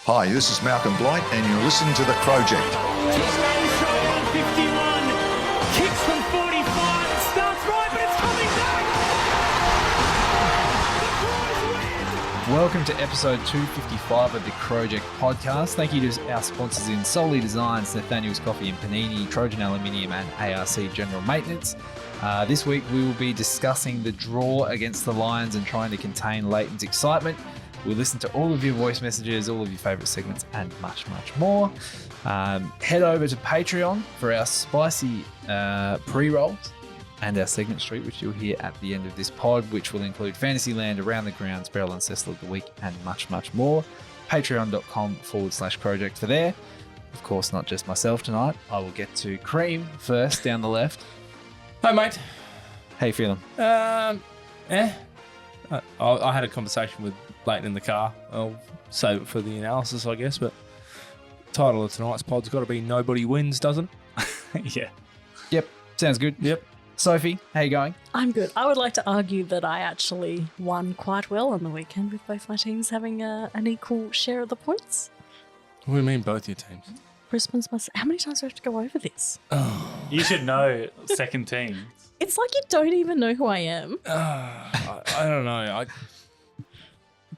Hi, this is Malcolm Blight, and you're listening to the Crowject. He's going straight on 51. Kicks from 45. It starts right, but it's coming back. The Crows win. Welcome to episode 255 of the Crowject podcast. Thank you to our sponsors in Solly Designs, Nathaniel's Coffee and Panini, Trojan Aluminium and ARC General Maintenance. This week we will be discussing the draw against the Lions and trying to contain Lleyton's excitement. We'll listen to all of your voice messages, all of your favourite segments and much, much more. Head over to Patreon for our spicy pre-rolls and our segment street, which you'll hear at the end of this pod, which will include Fantasyland, Around the Grounds, Barrel and Cecil of the Week, and much, much more. Patreon.com/Crowject for there. Of course, not just myself tonight. I will get to Cream first down the left. Hi, mate. How you feeling? I had a conversation with Lleyton in the car. I'll save it for the analysis, I guess, but title of tonight's pod's got to be Nobody Wins, doesn't it? Yeah. Yep. Sounds good. Yep. Sophie, how you going? I'm good. I would like to argue that I actually won quite well on the weekend with both my teams having an equal share of the points. What do you mean both your teams? Brisbane's my... How many times do I have to go over this? You should know second team. It's like you don't even know who I am. I don't know.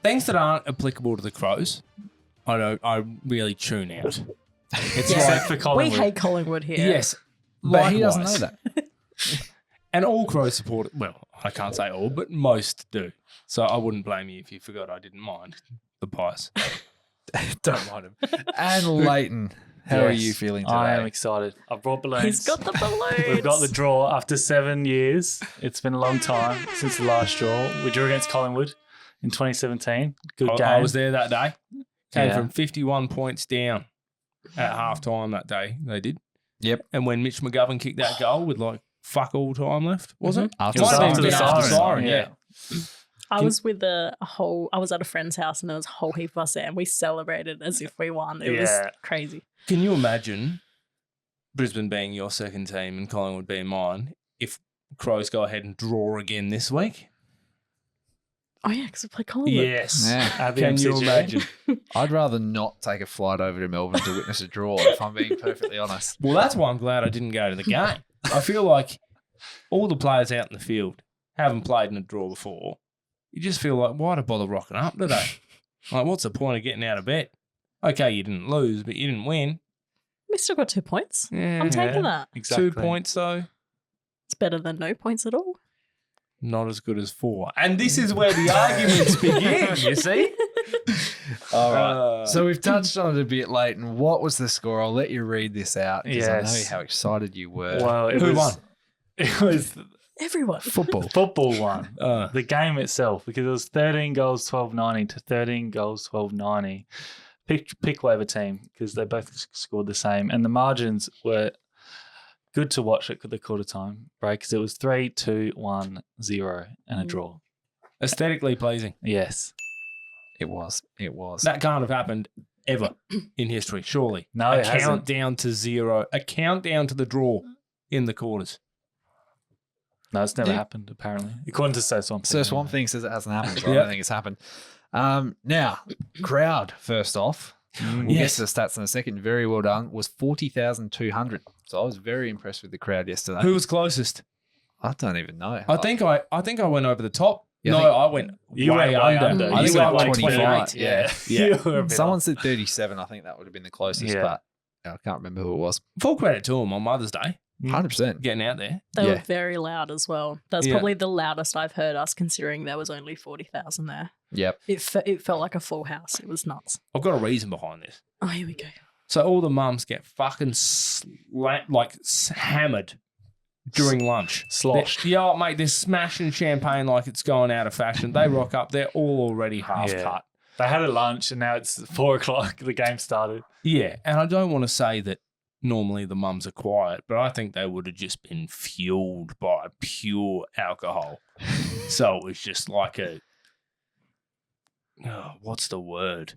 Things that aren't applicable to the Crows, I really tune out. It's Except for We Collingwood. hate Collingwood here. Yes, But he doesn't know likewise. that. And all Crows support, well, I can't say all, but most do. So I wouldn't blame you if you forgot I didn't mind the pies. Don't mind him. And Lleyton, how are you feeling today? I am excited. I've brought balloons. He's got the balloons. We've got the draw after 7 years. It's been a long time since the last draw. We drew against Collingwood in 2017. Good game. I was there that day. Came Yeah. from 51 points down at halftime that day. They did. Yep. And when Mitch McGovern kicked that goal with like fuck all time left, was it? After It might have siren. been after siren, Yeah. I was with I was at a friend's house and there was a whole heap of us there and we celebrated as if we won. It was Yeah. crazy. Can you imagine Brisbane being your second team and Collingwood being mine if Crows go ahead and draw again this week? Oh, yeah, because we played Collingwood. Yes. Yeah. At the Can you MCG. imagine? I'd rather not take a flight over to Melbourne to witness a draw, if I'm being perfectly honest. Well, that's why I'm glad I didn't go to the game. I feel like all the players out in the field haven't played in a draw before. You just feel like, why to bother rocking up today? Like, what's the point of getting out of bed? Okay, you didn't lose, but you didn't win. We still got 2 points. Yeah, I'm taking that. Exactly. 2 points, though. It's better than no points at all. Not as good as 4. And this is where the arguments begin, you see? All right. So we've touched on it a bit, Lleyton. What was the score? I'll let you read this out because I know Yes. how excited you were. Well, Who won? It was Everyone. Football. football one. Uh, The game itself, because it was 13 goals, 12.90 to 13 goals, 12.90. Pick whatever team because they both scored the same. And the margins were good to watch at the quarter time break because it was 3-2-1-0 and a draw. aesthetically pleasing. Yes. It was. That can't have happened ever in history, surely. No, a it hasn't. countdown to 0. A countdown to the draw in the quarters. No, it's never Yeah. happened, apparently. According to Swamp. So Swamp Thing says it hasn't happened, so I Yeah. don't think it's happened. Now, crowd, first off. We'll Yes. get to the stats in a second. Very well done. Was 40,200. So I was very impressed with the crowd yesterday. Who was closest? I don't even know. I think I went over the top. Yeah, I went You way went way under. under. I You think I went went 25. 28. Yeah. Yeah. You were a bit Someone off. said 37. I think that would have been the closest, Yeah. but I can't remember who it was. Full credit to them on Mother's Day, 100%. getting out there. They Yeah. were very loud as well. That's Yeah. probably the loudest I've heard us, considering there was only 40,000 there. Yep. It felt like a full house. It was nuts. I've got a reason behind this. Oh, here we go. So all the mums get fucking hammered during lunch. Sloshed. Yeah, mate, they're smashing champagne like it's going out of fashion. They rock up, they're all already half Yeah. cut. They had a lunch and now it's 4 o'clock. The game started. Yeah, and I don't want to say that normally the mums are quiet, but I think they would have just been fueled by pure alcohol. So it was just like what's the word?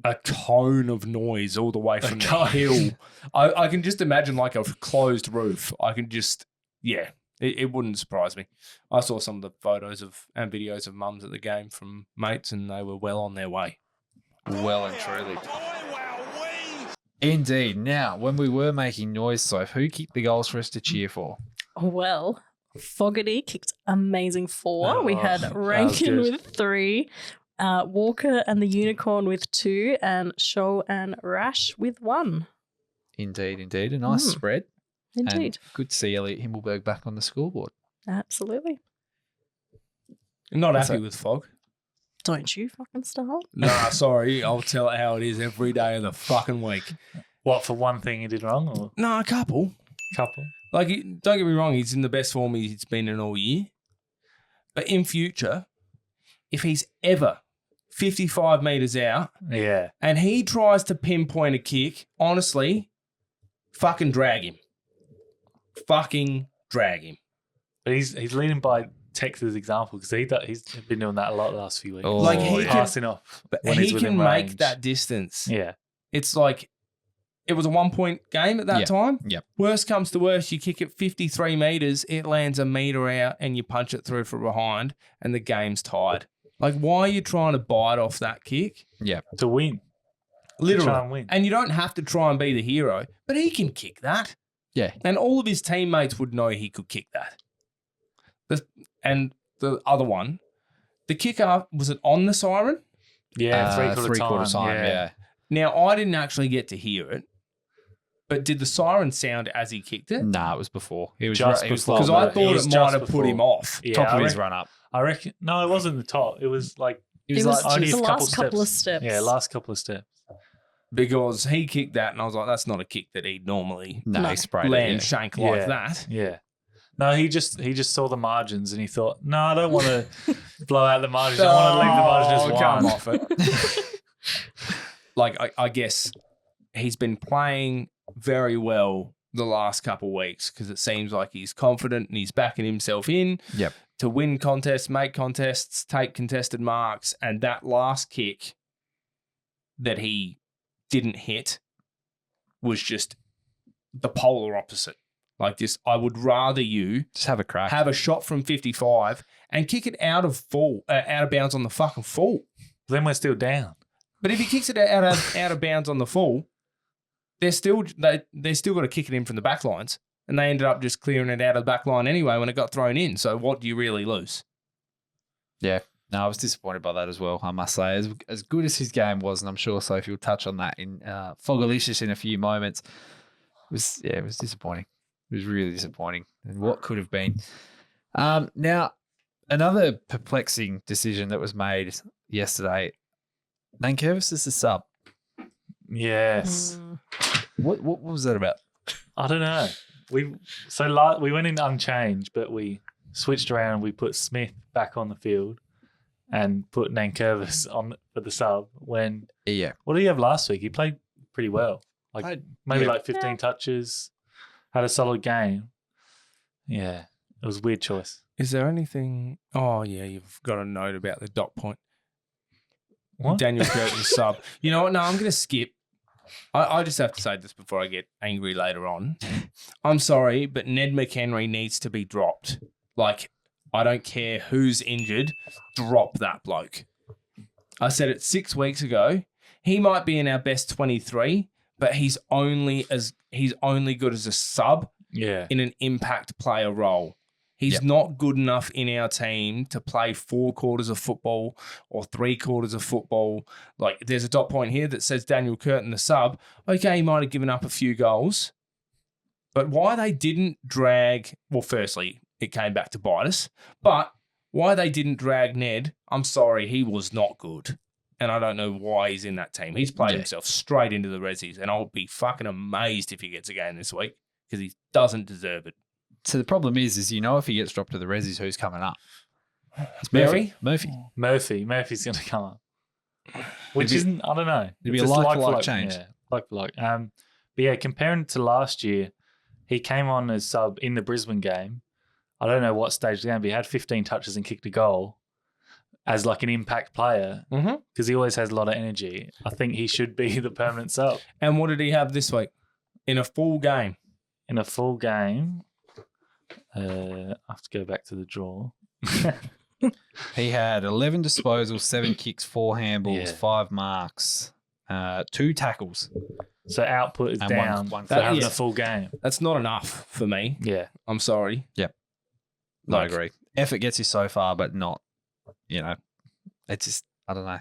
A cone of noise all the way from the hill. I can just imagine like a closed roof. I can just, yeah, It wouldn't surprise me. I saw some of the photos and videos of mums at the game from mates, and they were well on their way. Well and truly. Indeed. Now, when we were making noise, Soph, who kicked the goals for us to cheer for? Well, Fogarty kicked amazing 4. We had that was Rankin good. with 3, Walker and the Unicorn with 2, and Shoal and Rash with 1. Indeed. A nice spread. Indeed. And good to see Elliot Himmelberg back on the scoreboard. Absolutely. Not That's happy it. with Fog. Don't you fucking start. Nah, sorry. I'll tell it how it is every day of the fucking week. What, for one thing he did wrong or No, a couple. couple? Like, don't get me wrong, he's in the best form he's been in all year. But in future, if he's ever 55 metres out Yeah. and he tries to pinpoint a kick, honestly, fucking drag him. Fucking drag him. But he's leading by Texas example because he's been doing that a lot the last few weeks. Oh, Like, he can- passing off. But when he he's within can make range. that distance. Yeah. It's like, it was a 1-point game at that Yep. time. Yep. Worst comes to worst, you kick it 53 metres, it lands a metre out, and you punch it through from behind, and the game's tied. Like, why are you trying to bite off that kick? Yeah. To win. Literally. try and win. And you don't have to try and be the hero, but he can kick that. Yeah. And all of his teammates would know he could kick that. And the other one, the kicker, was it on the siren? Yeah, three-quarter time. Yeah. Now, I didn't actually get to hear it, but did the siren sound as he kicked it? Nah, it was before. It was Just it was before. Because long, I but thought was it just might have put before. him off. Yeah, top of I his reckon- run up. I reckon. No, it wasn't the top. It was like It It was was like only the a last couple of steps. Yeah, last couple of steps. Because he kicked that, and I was like, that's not a kick that he'd normally no, No. he sprayed land it. shank Yeah. like that. Yeah. No, he just saw the margins and he thought, no, I don't want to blow out the margins. I want to leave the margins as come one. off it. Like, I guess he's been playing very well the last couple of weeks because it seems like he's confident and he's backing himself in Yep. to win contests, make contests, take contested marks. And that last kick that he didn't hit was just the polar opposite. Like this, I would rather you Just have a crack. have a shot from 55 and kick it out of bounds on the fucking full. Then we're still down. But if he kicks it out of bounds on the full, they're still got to kick it in from the back lines, and they ended up just clearing it out of the back line anyway when it got thrown in. So what do you really lose? Yeah. No, I was disappointed by that as well, I must say. As good as his game was, and I'm sure Sophie will touch on that in Fogalicious in a few moments, it was disappointing. It was really disappointing. And what could have been. Now, another perplexing decision that was made yesterday, Nankervis is the sub. Yes. What was that about? I don't know. We went in unchanged, but we switched around and we put Smith back on the field and put Nankervis on for the sub. When Yeah. what did he have last week? He played pretty well. Maybe yeah. like 15 touches. Had a solid game. Yeah, it was a weird choice. Is there anything? Oh yeah, you've got a note about the dot point. What? Daniel Curtin's sub. You know what? No, I'm going to skip. I just have to say this before I get angry later on. I'm sorry, but Ned McHenry needs to be dropped. Like, I don't care who's injured, drop that bloke. I said it 6 weeks ago. He might be in our best 23, but he's only good as a sub Yeah. in an impact player role. He's Yep. not good enough in our team to play 4 quarters of football or 3 quarters of football. Like, there's a dot point here that says Daniel Curtin, the sub. Okay, he might have given up a few goals. But why they didn't drag, well, firstly, it came back to bite us. But why they didn't drag Ned, I'm sorry, he was not good. And I don't know why he's in that team. He's played himself straight into the Rezzies, and I'll be fucking amazed if he gets a game this week because he doesn't deserve it. So the problem is if he gets dropped to the Rezzies, who's coming up? It's Murray? Murphy. Murphy's going to come up. Which isn't, I don't know. It'd be It's a just like-for-like change. Yeah, like for like. But yeah, comparing to last year, he came on as sub in the Brisbane game. I don't know what stage of the game, but he had 15 touches and kicked a goal as like an impact player because he always has a lot of energy. I think he should be the permanent sub. And what did he have this week? In a full game. In a full game, I have to go back to the draw. He had 11 disposals, 7 kicks, 4 handballs, Yeah. 5 marks, 2 tackles. So output is And down one for clear. having Yeah. a full game. That's not enough for me. Yeah. I'm sorry. I Like- agree. Effort gets you so far, but not, it's just, I don't know.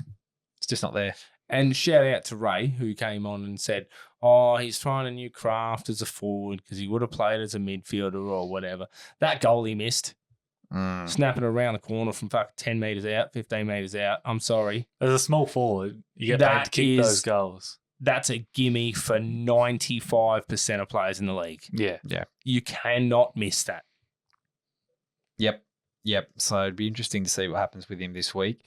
It's just not there. And shout out to Ray, who came on and said, oh, he's trying a new craft as a forward because he would have played as a midfielder or whatever. That goal he missed, snapping around the corner from 10 metres out, 15 metres out. I'm sorry. As a small forward, you get paid That to kick is- those goals. That's a gimme for 95% of players in the league. Yeah. You cannot miss that. Yep. So it'd be interesting to see what happens with him this week.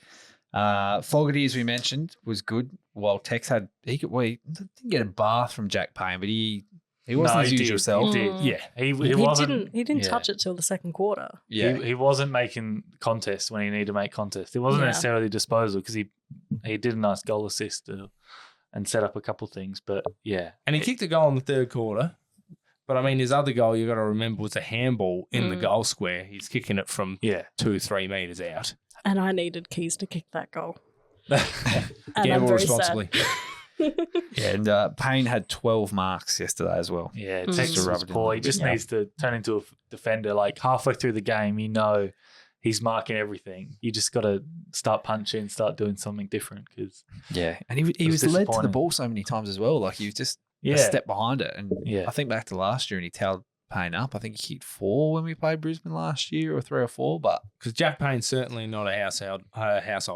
Fogarty, as we mentioned, was good. While Tex he didn't get a bath from Jack Payne, but he wasn't his usual self. He did. Mm. Yeah. He He wasn't. didn't yeah. touch it till the second quarter. Yeah, He wasn't making contests when he needed to make contests. It wasn't Yeah. necessarily disposal because he did a nice goal assist and set up a couple things. But yeah, And he kicked a goal in the third quarter. But I mean, his other goal, you got to remember, was a handball in the goal square. He's kicking it from yeah, 2-3 metres out. And I needed Keys to kick that goal. And Gamble I'm very responsibly. and Payne had 12 marks yesterday as well. yeah. Mm. Texas Just to rub was it in poor. there. He just Yeah. needs to turn into a defender. Like halfway through the game, he's marking everything. You just got to start punching, start doing something different because Yeah, and he It was was led to the disappointing. ball so many times as well. Like he was just yeah, a step behind it. And Yeah. I think back to last year and he towed Payne up. I think he kicked 4 when we played Brisbane last year, or 3 or 4. But Because Jack Payne's certainly not a household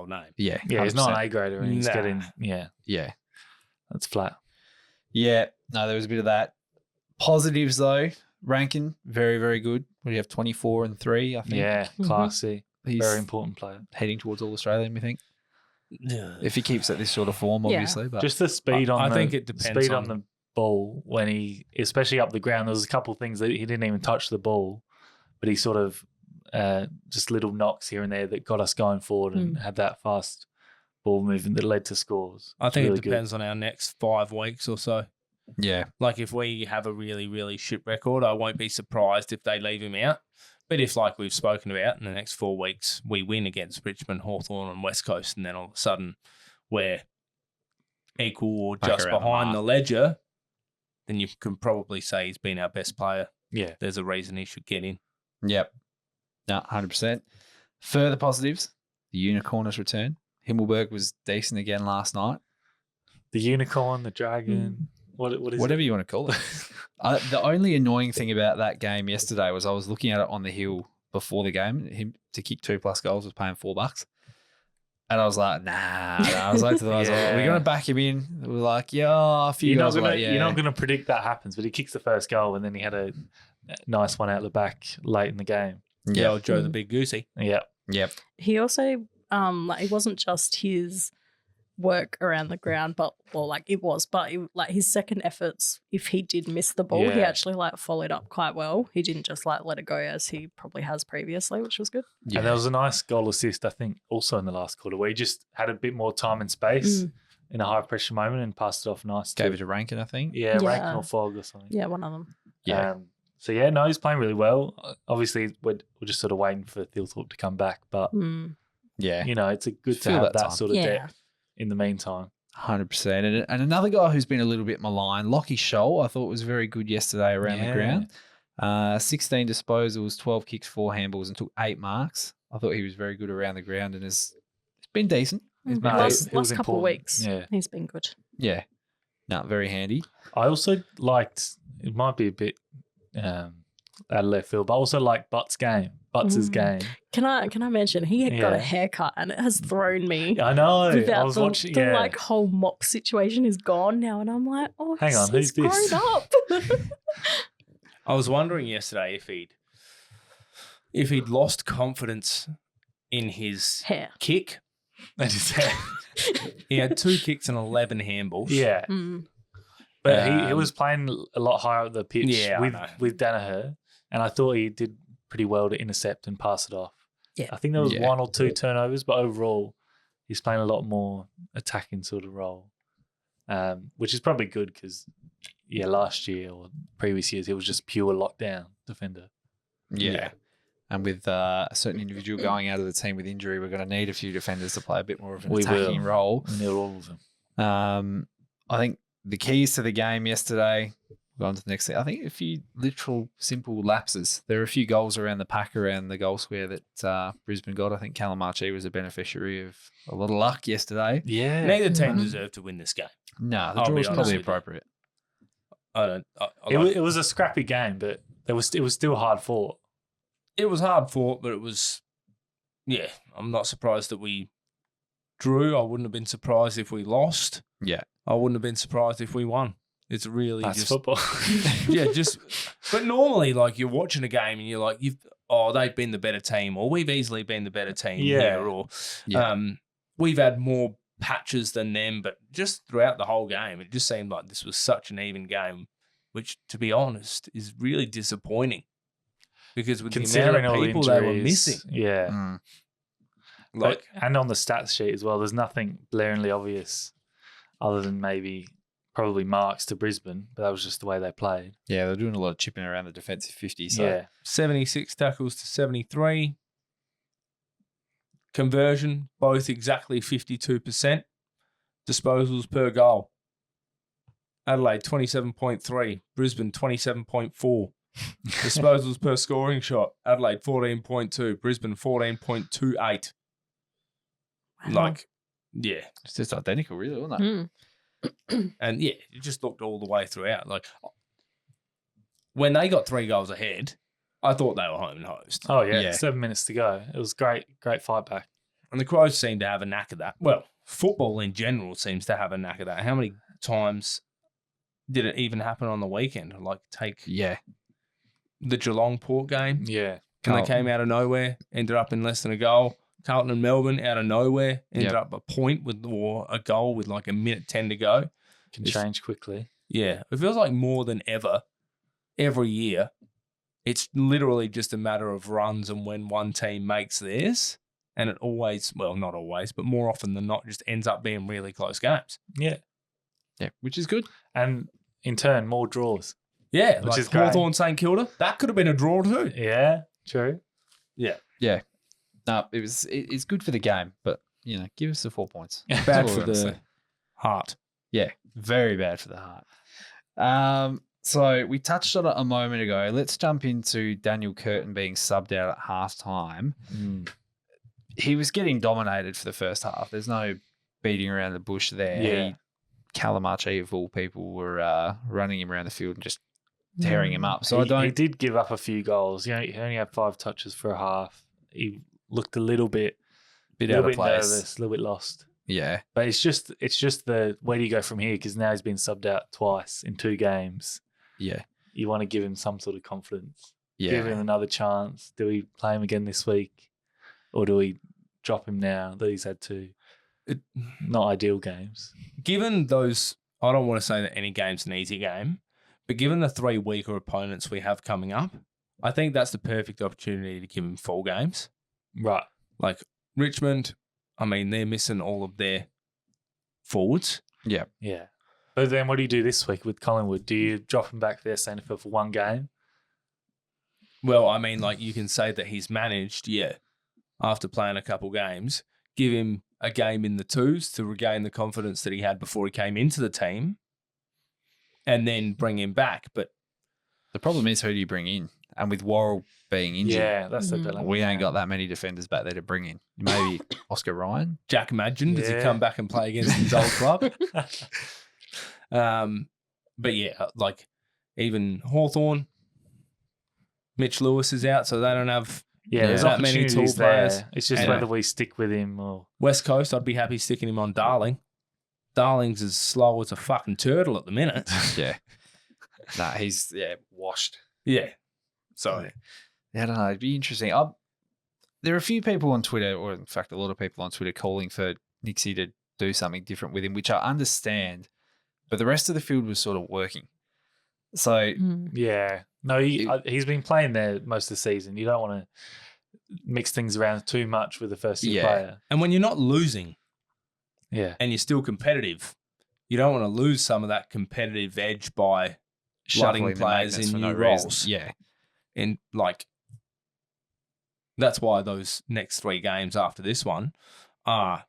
name. yeah, yeah. He's not an 100%. A grader, and he's Nah. getting Yeah, that's flat. yeah. No, there was a bit of that. Positives though, Rankin very very good. What do you have? 24 and 3. I think. Yeah, classy, he's very important player. heading towards All Australian. We think if he keeps at this sort of form, Yeah. obviously. But Just the speed I on. think it depends speed on on- the ball when he, especially up the ground. There was a couple of things that he didn't even touch the ball, but he sort of just little knocks here and there that got us going forward and had that fast ball movement that led to scores. I think Really it depends on our next 5 weeks or so. yeah, Like if we have a really, really shit record, I won't be surprised if they leave him out. But if, like we've spoken about, in the next 4 weeks, we win against Richmond, Hawthorn and West Coast, and then all of a sudden we're equal or Back just around the behind the mark. ledger, then you can probably say he's been our best player. Yeah, There's a reason he should get in. yep. No, 100%. Further positives: the unicorners return. Himmelberg was decent again last night. the unicorn, the dragon. What is Whatever it? you want to call it. The only annoying thing about that game yesterday was I was looking at it on the hill before the game. Him to kick 2+ goals was paying $4. And I was like, nah. I was like to the guys, Yeah. we're going to back him in. We were like, yeah, a few You're guys not were gonna like, yeah. you're not gonna predict that happens, but he kicks the first goal and then he had a nice one out the back late in the game. Yeah, old Joe the Mm. Big Goosey. Yeah, Yep. He also, it wasn't just his work around the ground, but his second efforts, if he did miss the ball, he Yeah. actually followed up quite well. He didn't just let it go as he probably has previously, which was good. Yeah. and there was a nice goal assist, I think, also in the last quarter where he just had a bit more time and space in a high pressure moment and passed it off nice. Gave it to Rankin, I think. Yeah, Yeah. Rankin or Fogg or something. Yeah, one of them. Yeah. So yeah, no, he's playing really well. Obviously, we're just sort of waiting for Thilthorpe to come back, but Yeah. you know, it's good to Feel have that that time. sort of Yeah. depth in the meantime. 100%. And another guy who's been a little bit maligned, Lockie Scholl, I thought was very good yesterday around the Yeah. ground. 16 disposals, 12 kicks, 4 handballs, and took 8 marks. I thought he was very good around the ground and has been decent. He's been No, decent. it was Last couple of important. weeks, Yeah. he's been good. Yeah. No, very handy. I also liked, it might be a bit out of left field, but I also like Butts' game. Butts' game. Can I mention he had got a Yeah. haircut and it has thrown me. I know. I Without was the, watching. the Yeah. whole mop situation is gone now, and I'm like, oh, Hang on, he's who's this? grown up. I was wondering yesterday if he'd lost confidence in his Hair. kick. That is He had 2 kicks and 11 handballs. yeah. Mm. But he was playing a lot higher up the pitch Yeah, I know. with Danaher, and I thought he did pretty well to intercept and pass it off. Yeah. I think there was Yeah. 1 or 2 turnovers, but overall, he's playing a lot more attacking sort of role, which is probably good because, last year or previous years, he was just pure lockdown defender. Yeah. And with a certain individual going out of the team with injury, we're going to need a few defenders to play a bit more of an attacking role. We need all of them. I think the keys to the game yesterday, we'll go on to the next thing. I think a few literal simple lapses. There are a few goals around the pack, around the goal square that Brisbane got. I think Calamachi was a beneficiary of a lot of luck yesterday. Yeah. Neither team deserved to win this game. No, the I'll draw be was honest probably with you. appropriate. It was a scrappy game, but it was still hard fought. It was hard fought, but it was, yeah, I'm not surprised that we drew. I wouldn't have been surprised if we lost. Yeah. I wouldn't have been surprised if we won. It's really That's just football. but normally, like, you're watching a game and you're like, they've been the better team, or we've easily been the better team here, or we've had more patches than them, but just throughout the whole game, it just seemed like this was such an even game, which, to be honest, is really disappointing because with the amount of people they were missing. Yeah. And on the stats sheet as well, there's nothing blaringly obvious other than probably marks to Brisbane, but that was just the way they played. Yeah, they're doing a lot of chipping around the defensive 50. So 76 tackles to 73. Conversion, both exactly 52%. Disposals per goal. Adelaide, 27.3. Brisbane, 27.4. Disposals per scoring shot. Adelaide, 14.2. Brisbane, 14.28. Wow. it's just identical, really, wasn't it? And it just looked all the way throughout. Like, when they got 3 goals ahead, I thought they were home and hosed. Oh, yeah. 7 minutes to go. It was great fight back. And the Crows seem to have a knack of that. Well, football in general seems to have a knack of that. How many times did it even happen on the weekend? Like, take the Geelong Port game. Yeah. And they came out of nowhere, ended up in less than a goal. Carlton and Melbourne out of nowhere, ended up a point or a goal with like a minute 10 to go. Can change quickly. Yeah. It feels like more than ever, every year, it's literally just a matter of runs and when one team makes theirs. And it always, well, not always, but more often than not, just ends up being really close games. Yeah. Yeah, which is good. And in turn, more draws. Yeah, which like is great. Hawthorn St Kilda, that could have been a draw too. Yeah, true. Yeah. Yeah. No, it's good for the game, but, give us the 4 points. Bad That's all for we're gonna the say. heart. Yeah, very bad for the heart. So we touched on it a moment ago. Let's jump into Daniel Curtin being subbed out at halftime. He was getting dominated for the first half. There's no beating around the bush there. Yeah. Calamachi, of all people, were running him around the field and just tearing him up. So He did give up a few goals. He only had 5 touches for a half. He looked a little bit out of place. Nervous, a little bit lost. Yeah. But it's just the where do you go from here? Because now he's been subbed out twice in 2 games. Yeah. You want to give him some sort of confidence. Yeah. Give him another chance. Do we play him again this week? Or do we drop him now that he's had 2 not ideal games? Given those, I don't want to say that any game's an easy game, but given the 3 weaker opponents we have coming up, I think that's the perfect opportunity to give him 4 games. Right. Like Richmond, I mean, they're missing all of their forwards. Yeah. Yeah. But then what do you do this week with Collingwood? Do you drop him back there centre for 1 game? Well, I mean, like, you can say that he's managed, after playing a couple games, give him a game in the 2s to regain the confidence that he had before he came into the team, and then bring him back. But The problem is, who do you bring in? And with Worrell being injured, That's the dilemma. we ain't got that many defenders back there to bring in. Maybe Oscar Ryan. Jack Madgen, does he come back and play against his old club? But like even Hawthorn, Mitch Lewis is out, so they don't have there's that many tall opportunities players. there. It's just And- whether we stick with him or West Coast, I'd be happy sticking him on Darling. Darling's as slow as a fucking turtle at the minute. Yeah. Nah, he's washed. Yeah. So I don't know. It'd be interesting. There are a few people on Twitter, or in fact, a lot of people on Twitter, calling for Nixie to do something different with him, which I understand. But the rest of the field was sort of working. So yeah. No, he's been playing there most of the season. You don't want to mix things around too much with the first year player. and when you're not losing Yeah. and you're still competitive, you don't want to lose some of that competitive edge by shuffling flooding the players magnets in for new no roles. reason. Yeah. And like That's why those next 3 games after this one are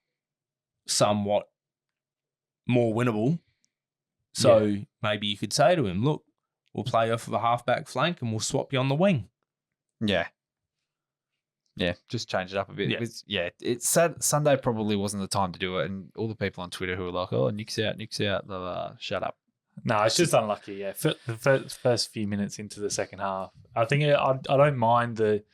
somewhat more winnable. So maybe you could say to him, look, we'll play off of a halfback flank and we'll swap you on the wing. Yeah. Yeah, just change it up a bit. Yeah. It's sad. Sunday probably wasn't the time to do it. And all the people on Twitter who were like, oh, Nick's out, blah, blah, shut up. No, it's just unlucky. Yeah, the first few minutes into the second half, I think I don't mind the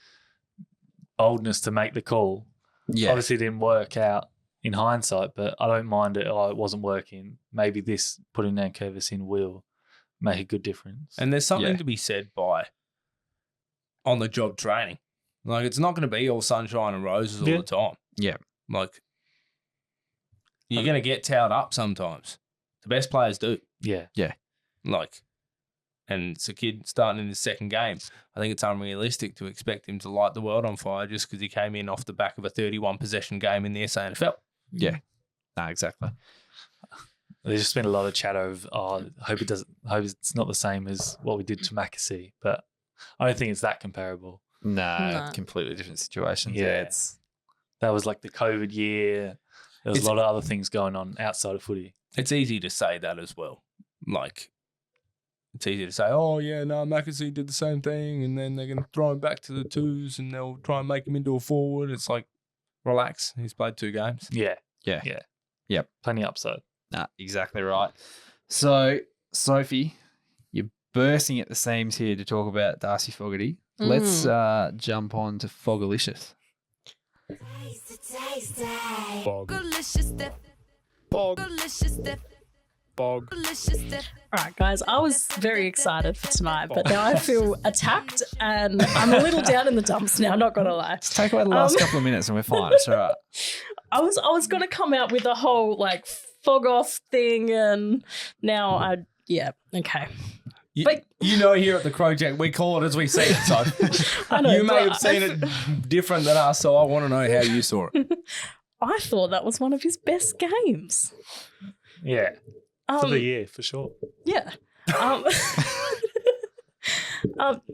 boldness to make the call. Yeah. Obviously, it didn't work out in hindsight, but I don't mind it. Oh, it wasn't working. Maybe this putting Nankervis in will make a good difference. And there's something to be said by on the job training. Like, it's not going to be all sunshine and roses all the time. Yeah. Like, you're going to get towed up sometimes. The best players do. Yeah. Like, and it's a kid starting in his second game. I think it's unrealistic to expect him to light the world on fire just because he came in off the back of a 31 possession game in the SANFL. Yeah. No, exactly. There's just been a lot of chatter of, I hope it's not the same as what we did to Mackesy, but I don't think it's that comparable. No, completely different situations. Yeah, that was like the COVID year. There was a lot of other things going on outside of footy. It's easy to say that as well. Like, it's easy to say, oh, yeah, no, Mackesy did the same thing, and then they're going to throw him back to the twos, and they'll try and make him into a forward. It's like, relax. He's played 2 games. Yeah. Yep. Plenty upside. Nah, exactly right. So, Sophie, you're bursting at the seams here to talk about Darcy Fogarty. Let's jump on to Fogalicious. Bog. Bog. Bog. All right, guys, I was very excited for tonight, but now I feel attacked and I'm a little down in the dumps now, not going to lie. Just take away the last couple of minutes and we're fine. It's all right. I was going to come out with a whole, like, fog off thing, and now okay. You know, here at the Crowject, we call it as we see it. So I know, you may have seen it different than us, so I want to know how you saw it. I thought that was one of his best games. Yeah. For the year, for sure. Yeah.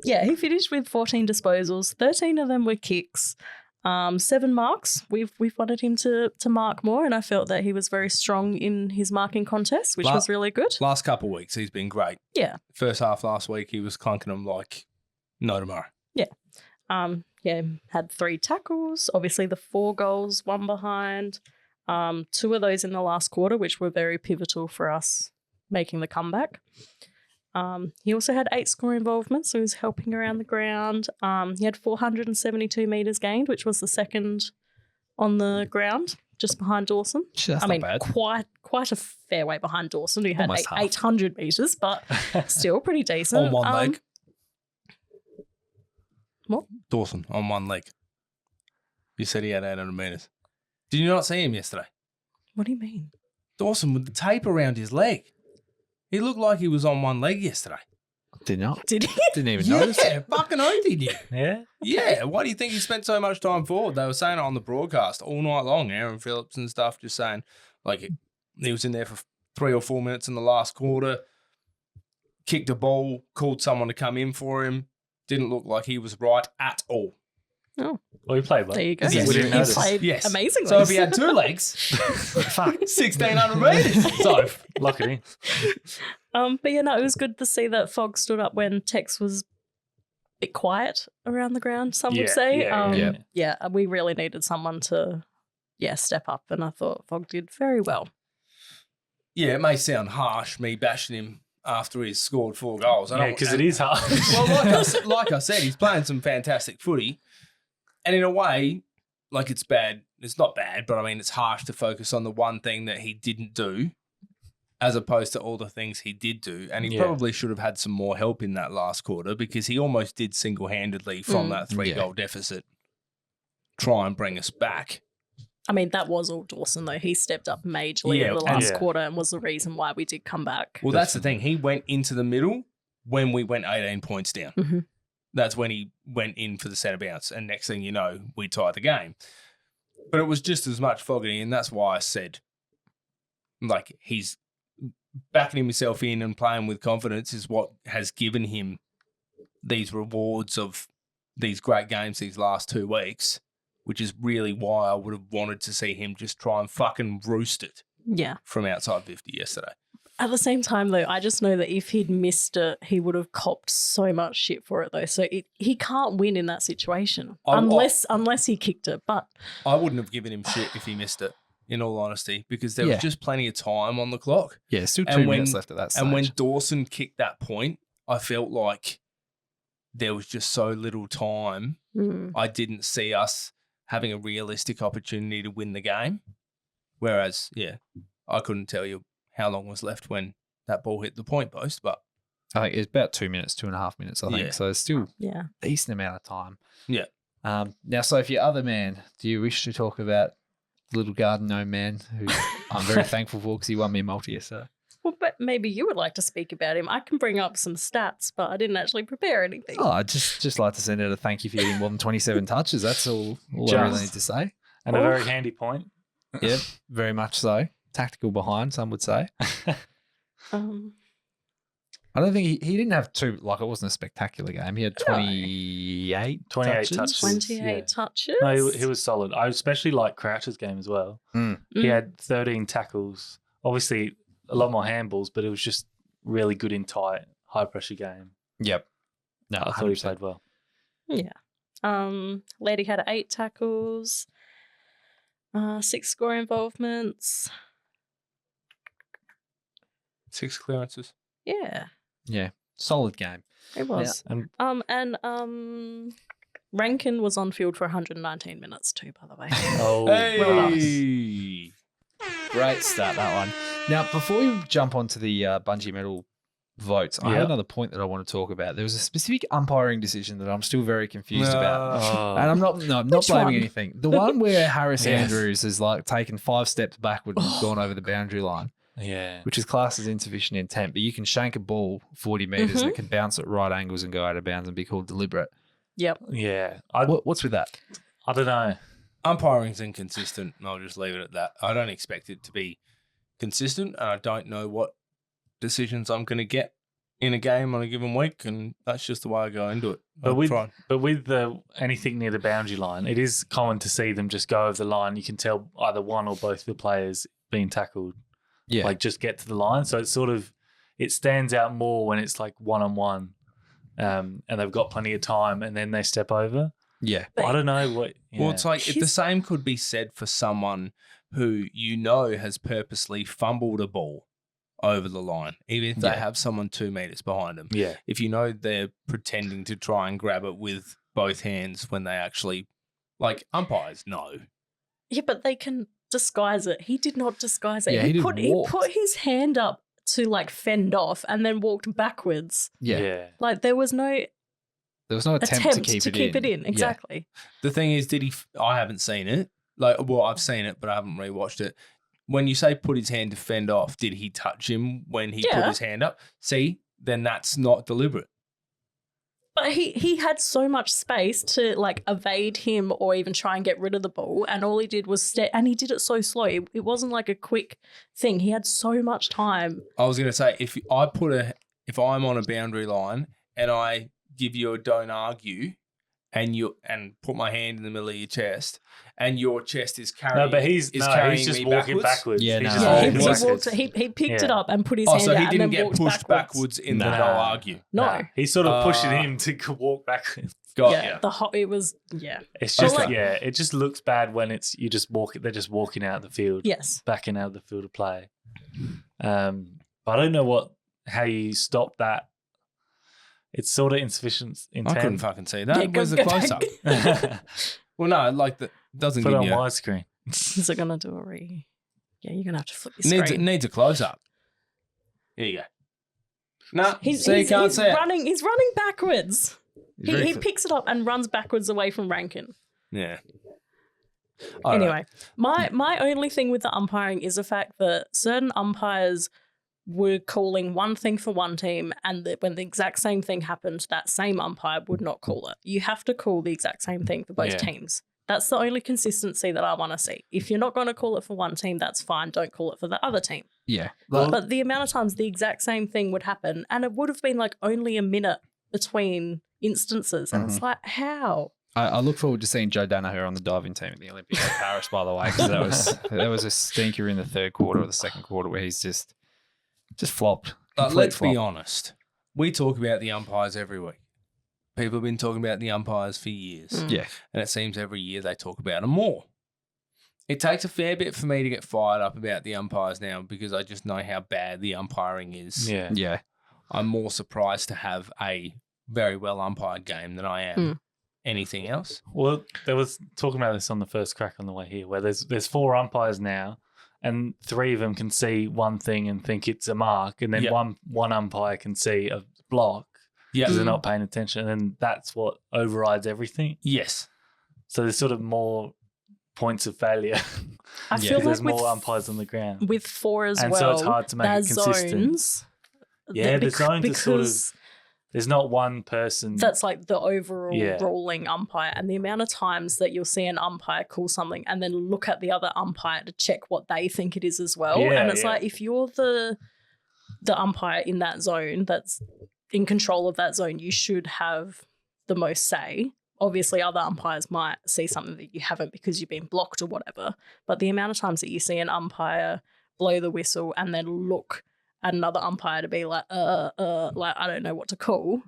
He finished with 14 disposals. 13 of them were kicks. 7 marks. We've wanted him to mark more, and I felt that he was very strong in his marking contest, which was really good. Last couple of weeks, he's been great. Yeah. First half last week, he was clunking them like no tomorrow. Yeah. Had 3 tackles. Obviously, the 4 goals, 1 behind. 2 of those in the last quarter, which were very pivotal for us making the comeback. He also had 8 score involvements, so he was helping around the ground. He had 472 metres gained, which was the second on the ground, just behind Dawson. That's not bad. Quite a fair way behind Dawson, who had Almost half. 800 metres, but still pretty decent. On one leg. What? Dawson, on one leg. You said he had 800 metres. Did you not see him yesterday? What do you mean? Dawson with the tape around his leg. He looked like he was on one leg yesterday. Did not. Did he? Didn't even notice. Yeah, fucking oath he did. Yeah? Yeah, why do you think he spent so much time forward? They were saying it on the broadcast all night long, Aaron Phillips and stuff, just saying, like, he was in there for 3 or 4 minutes in the last quarter, kicked a ball, called someone to come in for him, didn't look like he was right at all. Oh. Well, he played well. There you go. Yes. We didn't He notice. played Yes. amazingly. So if he had 2 legs, fuck, 1,600 metres. So, Lock it in. But yeah, no, it was good to see that Fogg stood up when Tex was a bit quiet around the ground, some would say. Yeah. We really needed someone to, step up, and I thought Fogg did very well. yeah, it may sound harsh, me bashing him after he's scored 4 goals. Yeah, because it is hard. Well, like I said, he's playing some fantastic footy. And in a way, like, it's bad. It's not bad, but I mean, it's harsh to focus on the one thing that he didn't do as opposed to all the things he did do. And he probably should have had some more help in that last quarter because he almost did single-handedly from that 3-goal deficit try and bring us back. I mean, that was all Dawson, though. He stepped up majorly in the last quarter and was the reason why we did come back. Well, that's the thing. He went into the middle when we went 18 points down. Mm-hmm. That's when he went in for the centre bounce. And next thing you know, we tied the game. But it was just as much Fogarty, and that's why I said, like, he's backing himself in and playing with confidence is what has given him these rewards of these great games these last 2 weeks, which is really why I would have wanted to see him just try and fucking roost it Yeah. from outside 50 yesterday. At the same time, though, I just know that if he'd missed it, he would have copped so much shit for it, though. So he can't win in that situation unless he kicked it. But I wouldn't have given him shit if he missed it, in all honesty, because there was just plenty of time on the clock. Yeah, still 2 minutes left at that stage. And when Dawson kicked that point, I felt like there was just so little time. I didn't see us having a realistic opportunity to win the game. Whereas, I couldn't tell you how long was left when that ball hit the point post, but I think it was about 2 minutes, 2.5 minutes, I think. Yeah. So it's still yeah. a decent amount of time. yeah. Now, Sophie, other man, do you wish to talk about little garden gnome man who I'm very thankful for because he won me a multi yesterday? Well, but maybe you would like to speak about him. I can bring up some stats, but I didn't actually prepare anything. Oh, I'd just like to send out a thank you for getting more than 27 touches. That's all I really need to say. And a very handy point. Yeah, very much so. Tactical behind, some would say. I don't think he didn't have too, like, it wasn't a spectacular game. He had 28 touches. 28 touches. No, he was solid. I especially like Crouch's game as well. He had 13 tackles. Obviously, a lot more handballs, but it was just really good in tight, high-pressure game. Yep. No, I thought he 100%. played well. Yeah. Lady had 8 tackles, 6 score involvements. 6 clearances. Yeah, Yeah, solid game. it was. And Rankin was on field for 119 minutes too, by the way. oh, Hey! Great start, that one. Now, before we jump onto the Bungie medal votes, I have Yeah. another point that I want to talk about. There was a specific umpiring decision that I'm still very confused about. Oh. And I'm not Which blaming one? anything. The one where Harris Yes. Andrews has like taken 5 steps backward and gone over the boundary line, yeah. which is classed as insufficient intent, but you can shank a ball 40 metres and it can bounce at right angles and go out of bounds and be called deliberate. Yep. Yeah. What's with that? I don't know. Umpiring's inconsistent, and I'll just leave it at that. I don't expect it to be consistent, and I don't know what decisions I'm going to get in a game on a given week, and that's just the way I go into it. But I'll with try. anything near the boundary line, it is common to see them just go over the line. You can tell either one or both the players being tackled, Yeah. like just get to the line. So it's it stands out more when it's like one-on-one, and they've got plenty of time, and then they step over. Yeah. But I don't know what. Yeah. Well, it's like the same could be said for someone who has purposely fumbled a ball over the line, even if they have someone 2 meters behind them. yeah. If they're pretending to try and grab it with both hands when they actually, like, umpires know. Yeah, but they can disguise it. He did not disguise it. Yeah, he put his hand up to like fend off and then walked backwards. Yeah. Like there was no There was no attempt to keep it in. Exactly. The thing is, I haven't seen it. I've seen it, but I haven't rewatched it. When you say put his hand to fend off, did he touch him when he put his hand up? See, then that's not deliberate. But he had so much space to like evade him or even try and get rid of the ball, and all he did was and he did it so slow. It wasn't like a quick thing. He had so much time. I was going to say, if I'm on a boundary line and I give you a don't argue and put my hand in the middle of your chest and your chest is carrying No, but he's just me walking backwards. Yeah, He's no. just Oh, walking he backwards. picked it up and put his Oh, hand so out he and didn't then get walked pushed backwards in the Nah. no argue. No. Nah, he's sort of pushing Ah. him to walk backwards. Got yeah, ya. it was It's just Okay. it just looks bad when they're just walking out of the field, yes. backing out of the field of play. But I don't know how you stop that. It's sort of insufficient I intent. couldn't fucking see that. Yeah, Where's the go close up? back. Well, no, like that doesn't Put it give on you. widescreen. Is it gonna do a Yeah, you're gonna have to flip your It screen. needs a close up. Here you go. No, He's you can't see it. running. He's running backwards. very He fit. picks it up and runs backwards away from Rankin. Yeah. I don't know. Anyway, my only thing with the umpiring is the fact that certain umpires were calling one thing for one team, and that when the exact same thing happened, that same umpire would not call it. You have to call the exact same thing for both Yeah. teams. That's the only consistency that I want to see. If you're not going to call it for one team, that's fine. Don't call it for the other team. Yeah. But the amount of times the exact same thing would happen, and it would have been like only a minute between instances. And it's like, how? I look forward to seeing Joe Danaher on the diving team at the Olympics in Paris, by the way, because that was a stinker in the third quarter or the second quarter where he's just flopped. But Complete let's flop. be honest. We talk about the umpires every week. People have been talking about the umpires for years. Yeah. And it seems every year they talk about them more. It takes a fair bit for me to get fired up about the umpires now because I just know how bad the umpiring is. Yeah. Yeah. I'm more surprised to have a very well umpired game than I am anything else. Well, there was talking about this on the first crack on the way here, where there's 4 umpires now, and 3 of them can see one thing and think it's a mark, and then Yep. one umpire can see a block Yeah. because they're not paying attention, and that's what overrides everything. Yes. So there's sort of more points of failure. I Yeah. feel like There's with, more umpires on the ground. with 4 as And well, so it's hard to make it their consistent. zones. Yeah, the zones are sort of- because There's not one person. that's like the overall Yeah. ruling umpire, and the amount of times that you'll see an umpire call something and then look at the other umpire to check what they think it is as well. Yeah, And it's yeah. like, if you're the umpire in that zone that's in control of that zone, you should have the most say. Obviously, other umpires might see something that you haven't because you've been blocked or whatever. But the amount of times that you see an umpire blow the whistle and then look at another umpire to be like, like, I don't know what to call.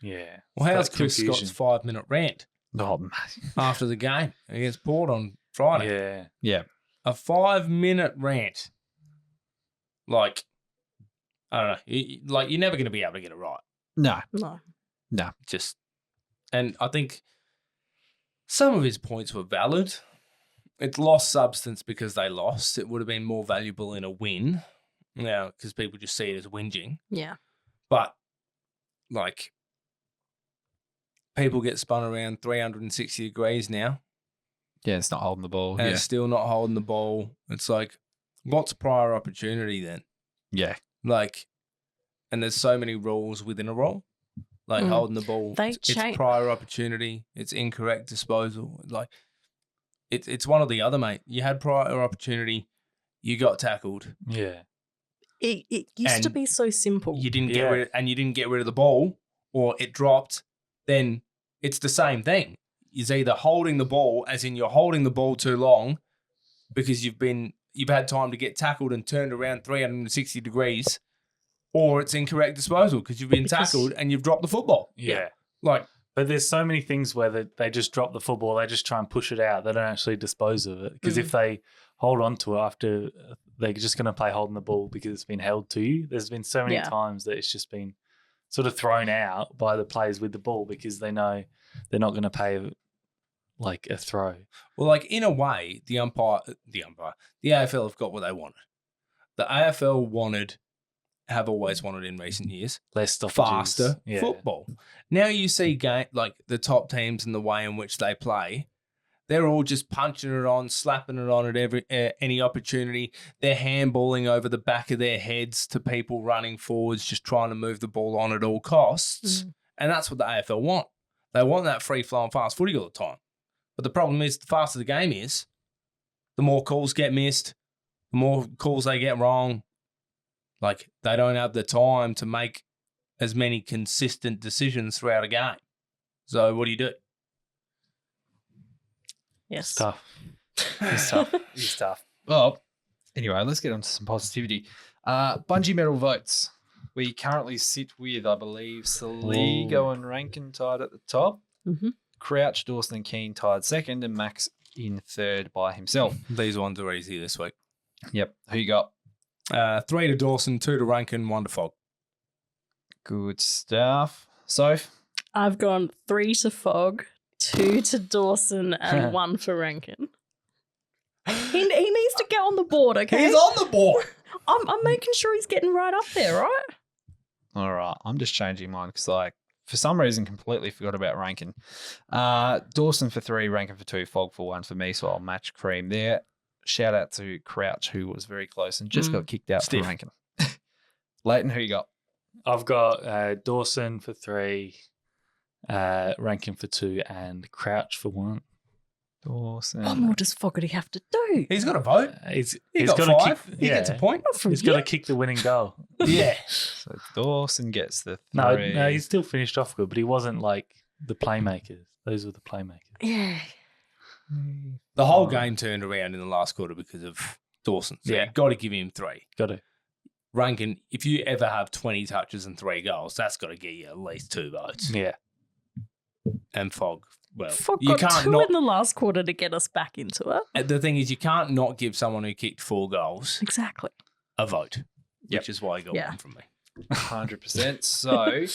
Yeah. Well, how's That's Chris confusion. Scott's 5-minute rant Oh, mate. after the game against Port on Friday? Yeah. Yeah. A 5-minute rant. Like, I don't know. You're never going to be able to get it right. No. No. Just, and I think some of his points were valid. It's lost substance because they lost. It would have been more valuable in a win. Now, because people just see it as whinging. Yeah. But, like, people get spun around 360 degrees now Yeah, it's not holding the ball. and Yeah. it's still not holding the ball. It's like, what's prior opportunity then? Yeah. Like, and there's so many rules within a rule. Like Mm. holding the ball, They it's change- prior opportunity, it's incorrect disposal. Like, it's one or the other, mate. You had prior opportunity, you got tackled, Yeah. It used to And be so simple. you didn't get Yeah. rid of the ball, or it dropped. Then it's the same thing. Is either holding the ball, as in you're holding the ball too long because you've had time to get tackled and turned around 360 degrees, or it's incorrect disposal because you've been Because- tackled and you've dropped the football. Yeah. Like, But there's so many things where they just drop the football. They just try and push it out. They don't actually dispose of it. Because if they hold on to it after, they're just going to play holding the ball because it's been held to you. There's been so many Yeah. times that it's just been sort of thrown out by the players with the ball because they know they're not going to pay like a throw. well, like in a way, the AFL have got what they wanted. The AFL have always wanted in recent years, Less stoppages. faster Yeah. football. Now you see like the top teams and the way in which they play, they're all just punching it on, slapping it on at any opportunity. They're handballing over the back of their heads to people running forwards, just trying to move the ball on at all costs. And that's what the AFL want. They want that free-flowing fast footy all the time. But the problem is, the faster the game is, the more calls get missed, the more calls they get wrong. Like, they don't have the time to make as many consistent decisions throughout a game. So what do you do? Yes. Tough. It's tough. It's tough. Well, anyway, let's get on to some positivity. Bungee medal votes. We currently sit with, I believe, Saligo and Rankin tied at the top. Mhm. Crouch, Dawson and Keane tied second, and Max in third by himself. These ones are easy this week. Yep. Who you got? 3 to Dawson, 2 to Rankin, 1 to Fogg. Good stuff. Soph? I've gone 3 to Fogg, 2 to Dawson, and 1 for Rankin. He needs to get on the board, okay? He's on the board. I'm making sure he's getting right up there, right? All right. I'm just changing mine because, like, for some reason, completely forgot about Rankin. Dawson for 3, Rankin for 2, Fogg for 1 for me, so I'll match Cream there. Shout out to Crouch, who was very close and just got kicked out Stiff. for Rankin. Lleyton, who you got? I've got Dawson for 3, Rankin for 2, and Crouch for 1. Dawson. What more does Fogarty have to do? He's got a vote. He's He got gotta 5. kick. He gets a point. Not from He's got to you. kick the winning goal. Yeah. So Dawson gets the 3. No, he still finished off good, but he wasn't like the playmakers. Those were the playmakers. Yeah. The whole game turned around in the last quarter because of Dawson. So you've got to give him 3. Got to. Rankin, if you ever have 20 touches and 3 goals, that's got to get you at least 2 votes. Yeah. And Fogg, well, Fogg you got can't 2 not. in the last quarter to get us back into it. The thing is, you can't not give someone who kicked 4 goals Exactly. a vote, which is why he got Yeah. 1 from me. 100%. So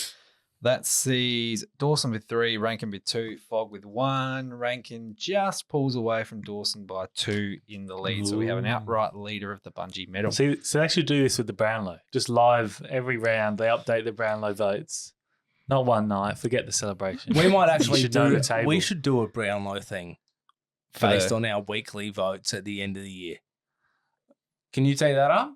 that sees Dawson with 3, Rankin with 2, Fogg with 1. Rankin just pulls away from Dawson by 2 in the lead. So we have an outright leader of the Bungee medal. So they should do this with the Brownlow. Just live every round. They update the Brownlow votes. Not one night. Forget the celebration. We might actually should know do. the table. We should do a Brownlow thing based on our weekly votes at the end of the year. Can you take that up?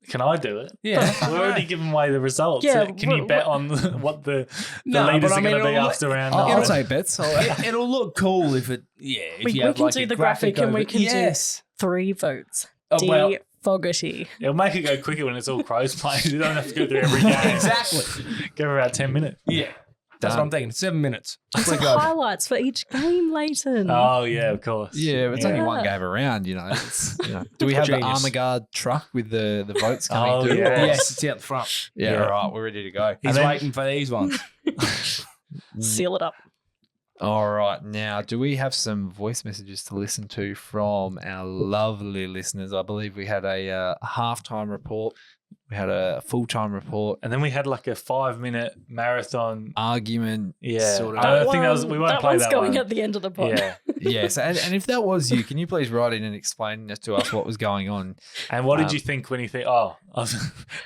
Can I do it? Yeah. We're already giving away the results. Yeah, Can you bet on what the No, leaders but I are mean, going to be it'll- after round I'll 9? take bets. It'll look cool if it. Yeah. If We you have can like do a the graphic and we over- can do yes. 3 votes. Oh, well- D. Fogarty. It'll make it go quicker when it's all Crows playing. You don't have to go through every game. Exactly. Give her about 10 minutes. Yeah. That's what I'm thinking. 7 minutes. It's Click over. highlights for each game, Lleyton. Oh, yeah, of course. Yeah, it's only Yeah. one game around, It's, Do we have the Genius. armor guard truck with the votes coming Oh, through? yeah. Yes, it's out the front. Yeah, Yeah. all right, we're ready to go. He's then- waiting for these ones. Seal it up. All right, now, do we have some voice messages to listen to from our lovely listeners? I believe we had a halftime report. We had a full-time report, And then we had like a 5-minute marathon. argument, Yeah. sort of. I think that was, we won't play one's that going one. at the end of the pod. Yeah. Yes, and if that was you, can you please write in and explain to us what was going on? And what did you think when you think,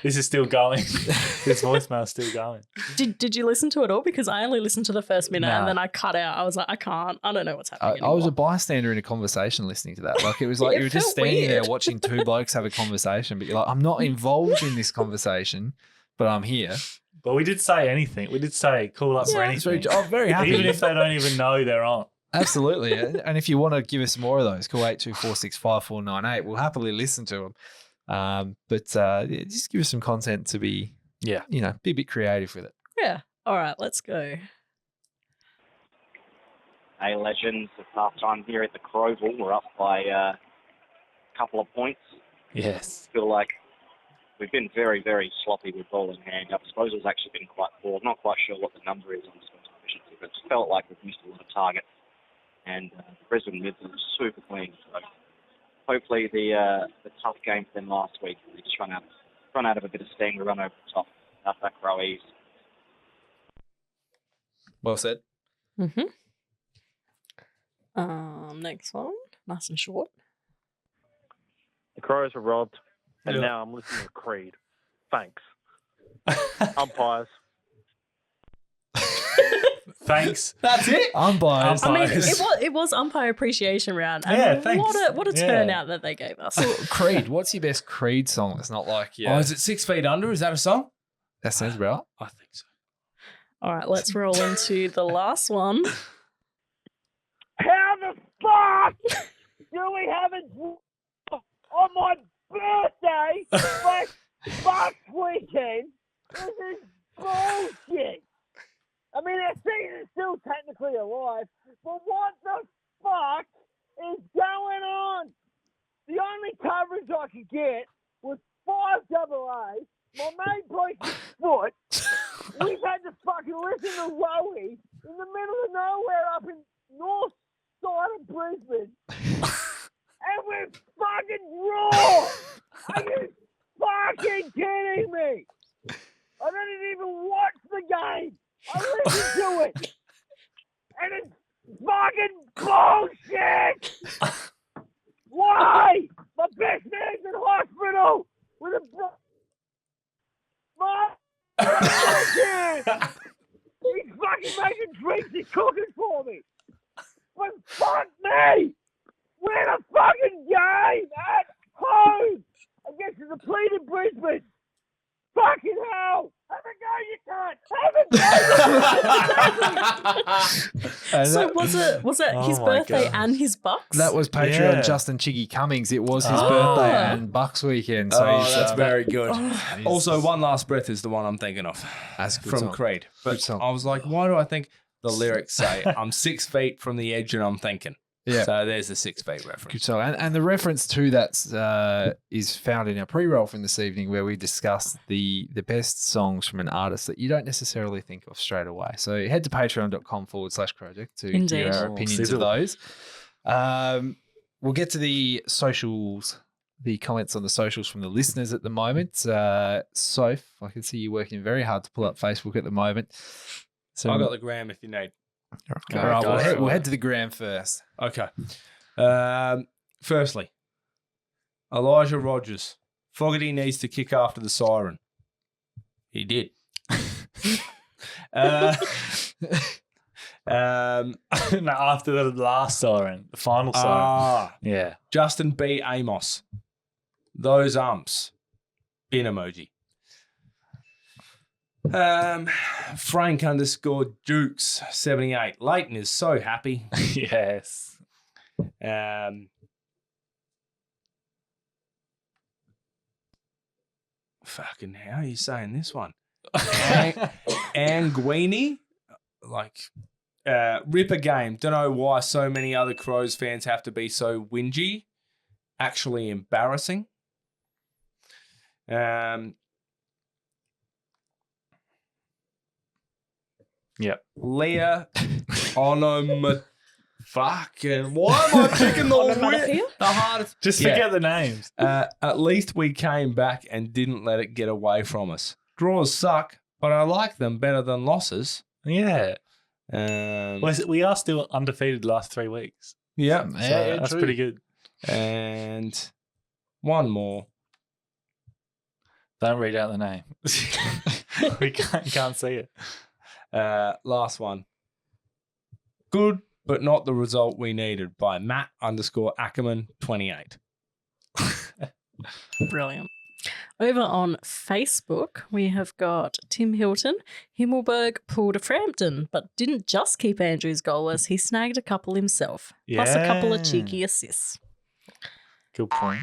this is still going? This voicemail's still going. Did you listen to it all? Because I only listened to the first minute Nah. and then I cut out. I was like, I can't. I don't know what's happening. I was a anymore. bystander in a conversation listening to that. Like, it was like It you were just felt standing there weird. watching 2 blokes have a conversation, but you're like, I'm not involved in this conversation, but I'm here. But we did say anything. We did say call up for Yeah. anything. I'm very happy. Even if they don't even know they're on. Absolutely. And if you want to give us more of those, call 82465498. We'll happily listen to them. But just give us some content to be, be a bit creative with it. Yeah. All right, let's go. Hey, legends, it's half time here at the Crowville. We're up by a couple of points. Yes. Feel like we've been very, very sloppy with ball in hand. Our disposal's actually been quite poor. I'm not quite sure what the number is on disposal efficiency, but it's felt like we've missed a lot of targets. And the Brisbane mids are super clean. So hopefully the tough game for them last week, they just run out of a bit of steam. We run over the top. That's that Crowies. Well said. Mm-hmm. Next one. Nice and short. The Crows were robbed, and Yeah. now I'm listening to Creed. Thanks. Umpires. Thanks. That's it. Umpires. I mean, Umpires. it was umpire appreciation round. And Yeah, thanks. what a Yeah. turnout that they gave us. Creed. What's your best Creed song? It's not like, Oh, is it 6 Feet Under? Is that a song? that sounds right. I think so. All right, let's roll into the last one. How the fuck do we have a on my birthday last weekend? This is bullshit. I mean, our season's still technically alive, but what the fuck is going on? The only coverage I could get was 5 AA. My mate broke his foot. We've had to fucking listen to Rowie in the middle of nowhere up in north side of Brisbane. And we're fucking raw. Are you fucking kidding me? I didn't even watch the game. I listened to it. And it's fucking bullshit. Why? My best man's in hospital with a my he's fucking making drinks, he's cooking for me. But fuck me! We're the fucking game at home against the depleted Brisbane. Fucking hell! Have a go, you cunt! Have a go! So was it his Oh my birthday gosh. and his bucks? That was Patreon Yeah. Justin Chiggy Cummings. It was his Oh. birthday and Bucks weekend. So Oh, he's, that's very good. he's- Also, One Last Breath is the one I'm thinking of That's a good from song. Creed. Good But song. I was like, why do I think the lyrics say, I'm 6 feet from the edge and I'm thinking? Yeah. So there's the 6 feet Good reference. song. And the reference to that is found in our pre-roll from this evening, where we discussed the best songs from an artist that you don't necessarily think of straight away. So head to patreon.com/Crowject to Indeed. hear our Oh, opinions sizzle. of those. We'll get to the socials, the comments on the socials from the listeners at the moment. Soph, I can see you working very hard to pull up Facebook at the moment. So I got the gram if you need. all right, go for we'll it. head to the gram first. Okay. Firstly, Elijah Rogers. Fogarty needs to kick after the siren. He did. No, after the last siren, the final siren. Yeah. Justin B. Amos. Those umps. Bin emoji. Frank _Dukes 78. Lleyton is so happy. Yes. Fucking how are you saying this one? Anguini, like rip a game. Don't know why so many other Crows fans have to be so whingy. Actually embarrassing. Yep. Leah Onom. Fucking why am I picking Onomatopoeia? the hardest? Just Yeah. forget the names. At least we came back and didn't let it get away from us. Draws suck, but I like them better than losses. Yeah. Yeah, Well, we are still undefeated the last 3 weeks. yeah. So Yeah, that's true. pretty good. And one more. Don't read out the name. We can't see it. Last one. Good, but not the result we needed by Matt _Ackerman 28. Brilliant. Over on Facebook, we have got Tim Hilton. Himmelberg pulled a Frampton, but didn't just keep Andrews goalless. He snagged a couple himself, plus a couple of Yeah. cheeky assists. Good point.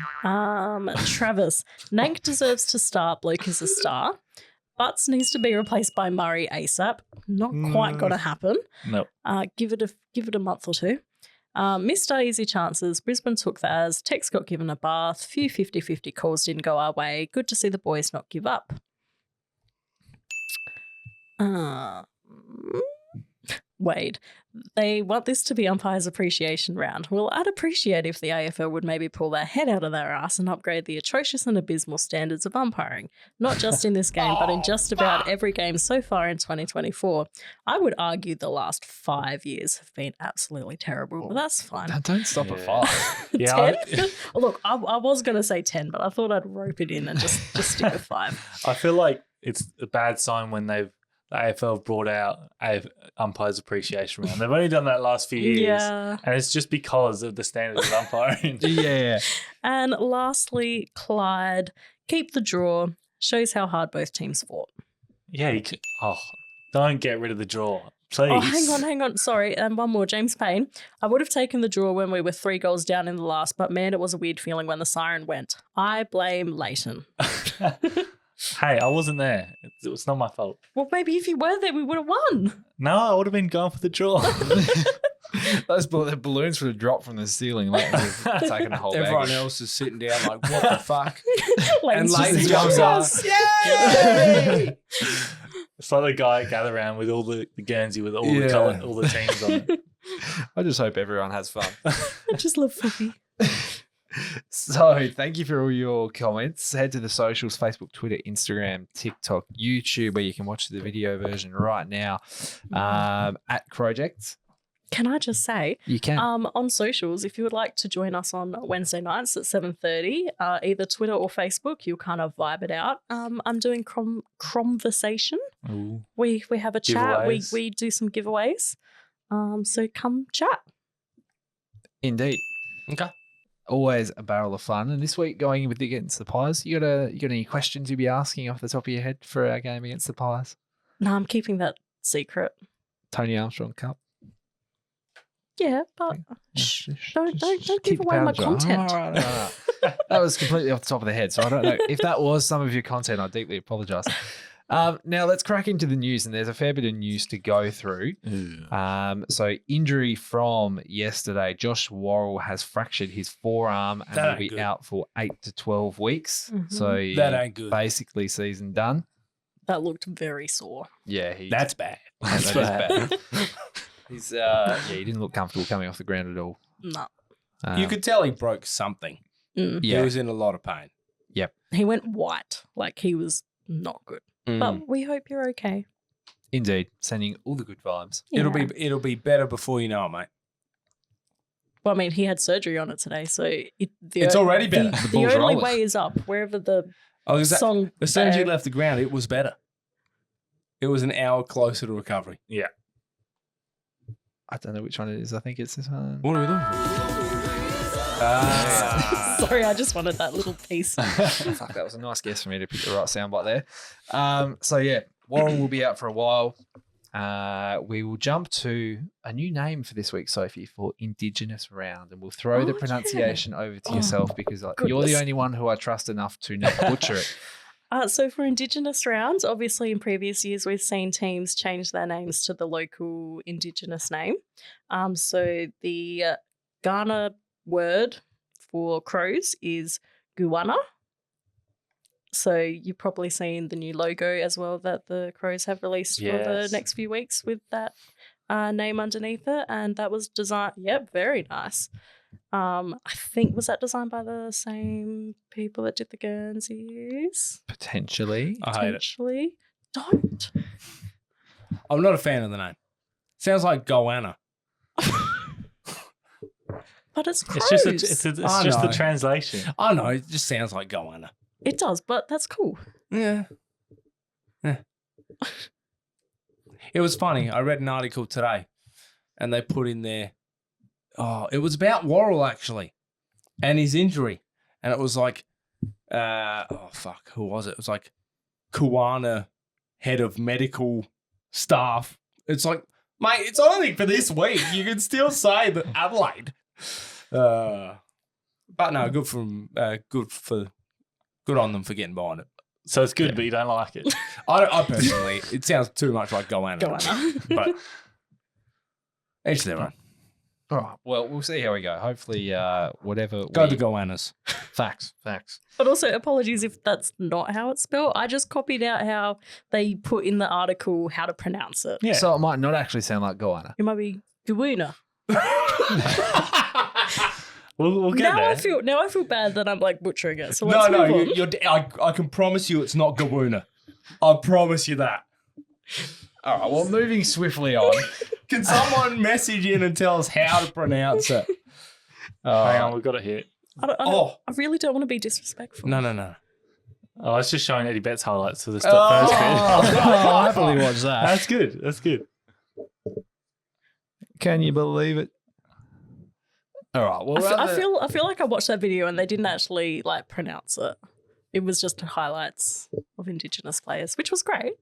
Travis, Nank deserves to start. Bloke is a star. Butts needs to be replaced by Murray ASAP. Not quite going to happen. Nope. Give it a month or two. Missed our easy chances. Brisbane took the as. Tex got given a bath. Few 50-50 calls didn't go our way. Good to see the boys not give up. Wade, they want this to be umpire's appreciation round. Well, I'd appreciate if the AFL would maybe pull their head out of their ass and upgrade the atrocious and abysmal standards of umpiring, not just in this game, but in just about every game so far in 2024. I would argue the last 5 years have been absolutely terrible, but that's fine. Don't stop at Yeah. 5. Yeah. 10? Look, I was going to say 10, but I thought I'd rope it in and just stick with 5. I feel like it's a bad sign when the AFL have brought out umpires appreciation round. They've only done that last few years. Yeah. And it's just because of the standards of umpiring. Yeah. And lastly, Clyde, keep the draw. Shows how hard both teams fought. Yeah. Don't get rid of the draw. Please. Oh, hang on. Sorry. And one more. James Payne. I would have taken the draw when we were 3 goals down in the last, but man, it was a weird feeling when the siren went. I blame Lleyton. Hey, I wasn't there. It's not my fault. Well, maybe if you were there, we would have won. No, I would have been going for the draw. Those the balloons would have dropped from the ceiling. Like, they've taken a whole bag. Everyone else is sitting down like, what the fuck? Lleyton's Lleyton just jumps us. up. It's like the guy gather around with all the Guernsey with all the colour, all the teams on it. I just hope everyone has fun. I just love footy. So thank you for all your comments. Head to the socials, Facebook, Twitter, Instagram, TikTok, YouTube, where you can watch the video version right now at Crowject. Can I just say, You can. on socials, if you would like to join us on Wednesday nights at 7:30, either Twitter or Facebook, you'll kind of vibe it out. I'm doing conversation. Ooh. We have a chat. Giveaways. We do some giveaways. So come chat. Indeed. Okay. always a barrel of fun. And this week, going with against the Pies, you got any questions you'd be asking off the top of your head for our game against the Pies? No, I'm keeping that secret. Tony Armstrong Cup. Yeah, but don't give away my content. All right. That was completely off the top of the head, so I don't know if that was some of your content. I deeply apologise. Now let's crack into the news, and there's a fair bit of news to go through. So injury from yesterday, Josh Worrell has fractured his forearm and will be out for 8 to 12 weeks. Mm-hmm. So that ain't good. Basically, season done. That looked very sore. Yeah, that's bad. That is bad. He's he didn't look comfortable coming off the ground at all. No. You could tell he broke something. Mm. Yeah. He was in a lot of pain. Yep. He went white. Like he was not good. But we hope you're okay. Indeed. Sending all the good vibes. Yeah. It'll be better before you know it, mate. Well, I mean, he had surgery on it today, so it's already better. The only way is up. Wherever the song. As soon as you left the ground, it was better. It was an hour closer to recovery. Yeah. I don't know which one it is. I think it's this one. What are we looking for? Sorry, I just wanted that little piece. Fuck, that was a nice guess for me to pick the right soundbite there. So yeah, Warren will be out for a while. We will jump to a new name for this week, Sophie, for Indigenous Round, and we'll throw the pronunciation over to yourself because you're the only one who I trust enough to not butcher it. So for Indigenous rounds, obviously in previous years we've seen teams change their names to the local Indigenous name. So the Ghana word for crows is guana. So you've probably seen the new logo as well that the Crows have released for the next few weeks with that name underneath it. And that was designed, very nice. I think, was that designed by the same people that did the Guernseys? Potentially. I hate it. Don't. I'm not a fan of the name. Sounds like goanna. But it's crows. It's just the translation. I know, it just sounds like goanna. It does, but that's cool. Yeah. It was funny. I read an article today and they put in there, it was about Worrell actually and his injury. And it was like, who was it? It was like Kuwana, head of medical staff. It's like, mate, it's only for this week. You can still say that Adelaide. But no, good on them for getting behind it. So it's good, but you don't like it. I personally, it sounds too much like goanna. But each their own. All right. Well, we'll see how we go. Hopefully, whatever. Go to goannas. Facts. But also, apologies if that's not how it's spelled. I just copied out how they put in the article how to pronounce it. Yeah. So it might not actually sound like goanna. It might be guina. We'll get there. I feel bad that I'm like butchering it. So let's move on. I can promise you it's not Gawuna. I promise you that. All right. Well, moving swiftly on. Can someone message in and tell us how to pronounce it? Hang on, we've got it here. I really don't want to be disrespectful. No. Oh, I was just showing Eddie Betts highlights for the first bit. I'll happily watch that. That's good. Can you believe it? All right. Well, I feel like I watched that video and they didn't actually like pronounce it. It was just highlights of Indigenous players, which was great.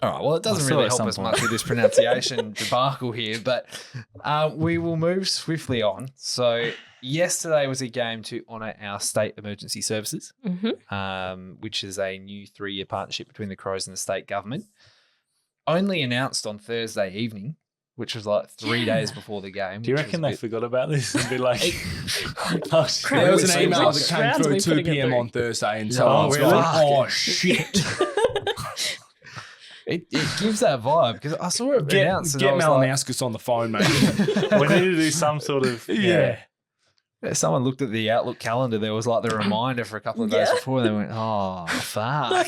All right. Well, it doesn't really help us much with this pronunciation debacle here, but we will move swiftly on. So yesterday was a game to honour our state emergency services, which is a new 3-year partnership between the Crows and the state government. Only announced on Thursday evening, which was like 3 days before the game. Do you reckon they forgot about this and be like... There was an email that came through 2 p.m. on Thursday and someone went, shit. It gives that vibe because I saw it announced. Get Malinowskis on the phone, mate. We need to do some sort of... Yeah. Someone looked at the Outlook calendar. There was like the reminder for a couple of days before and they went, oh, fuck.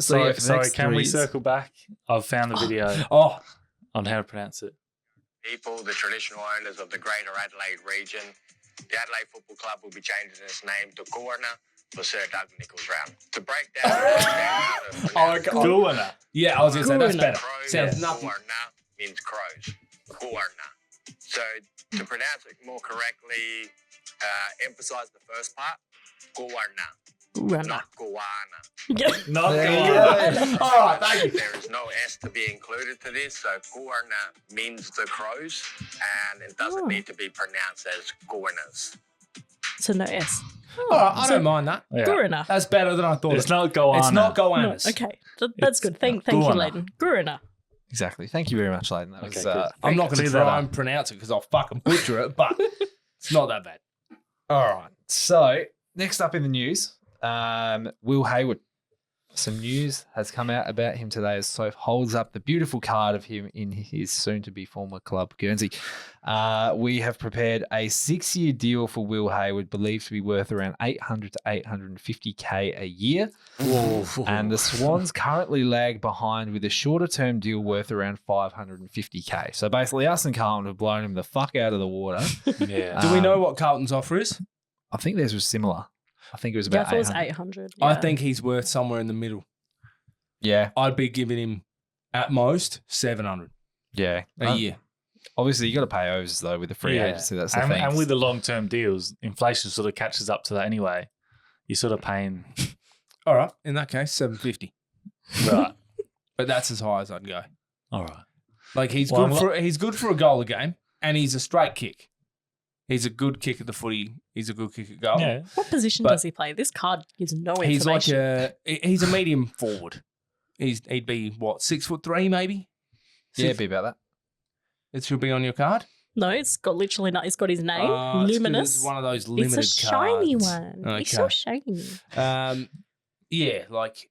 Sorry, can we circle back? I've found the video on how to pronounce it. People, the traditional owners of the Greater Adelaide region, the Adelaide Football Club will be changing its name to Goorna for Sir Doug Nicholls round. To break down Goorna. Yeah, I was going to say that's better. Crows, Sounds nothing. Goorna means crows. Goorna. So to pronounce it more correctly, emphasize the first part. Guarna, not Guana. Not There you good. go. All right, thank you. There is no S to be included to this, so Guarna means the crows, and it doesn't need to be pronounced as Guarnas. So no S. All right, I don't mind that. Yeah. Gurina. That's better than I thought. It's not Goana. It's not No, Goannas. okay. That's It's good. Thank you, Gurina. Lleyton. Gurina. Exactly. Thank you very much, Lleyton. That was Okay, good. I'm not going to See that try up. and pronounce it because I'll fucking butcher it, but it's not that bad. all right. So next up in the news, Will Hayward. Some news has come out about him today as Soph holds up the beautiful card of him in his soon-to-be former club, Guernsey. We have prepared a 6-year deal for Will Hayward, believed to be worth around 800 to 850K a year. And the Swans currently lag behind with a shorter-term deal worth around 550K. So basically, us and Carlton have blown him the fuck out of the water. Yeah. Do we know what Carlton's offer is? I think theirs was similar. I think it was Yeah, I about thought it was 800. 800. I yeah. think he's worth somewhere in the middle. Yeah, I'd be giving him at most 700 yeah. a year. Obviously, you got to pay overs though with the free agency. That's the thing. And with the long-term deals, inflation sort of catches up to that anyway. You're sort of paying. All right, in that case, 750. Right. But that's as high as I'd go. All right. Like he's Well, good for a goal a game, and he's a straight kick. He's a good kick at the footy. He's a good kick at goal. Yeah. What position But does he play? This card gives no information. He's a medium forward. He'd be what, 6'3" maybe? Yeah, be about that. It should be on your card. No, it's got literally not. It's got his name, It's 'cause luminous. It's one of those limited It's a shiny cards. one. It's Okay. so shiny. Yeah, like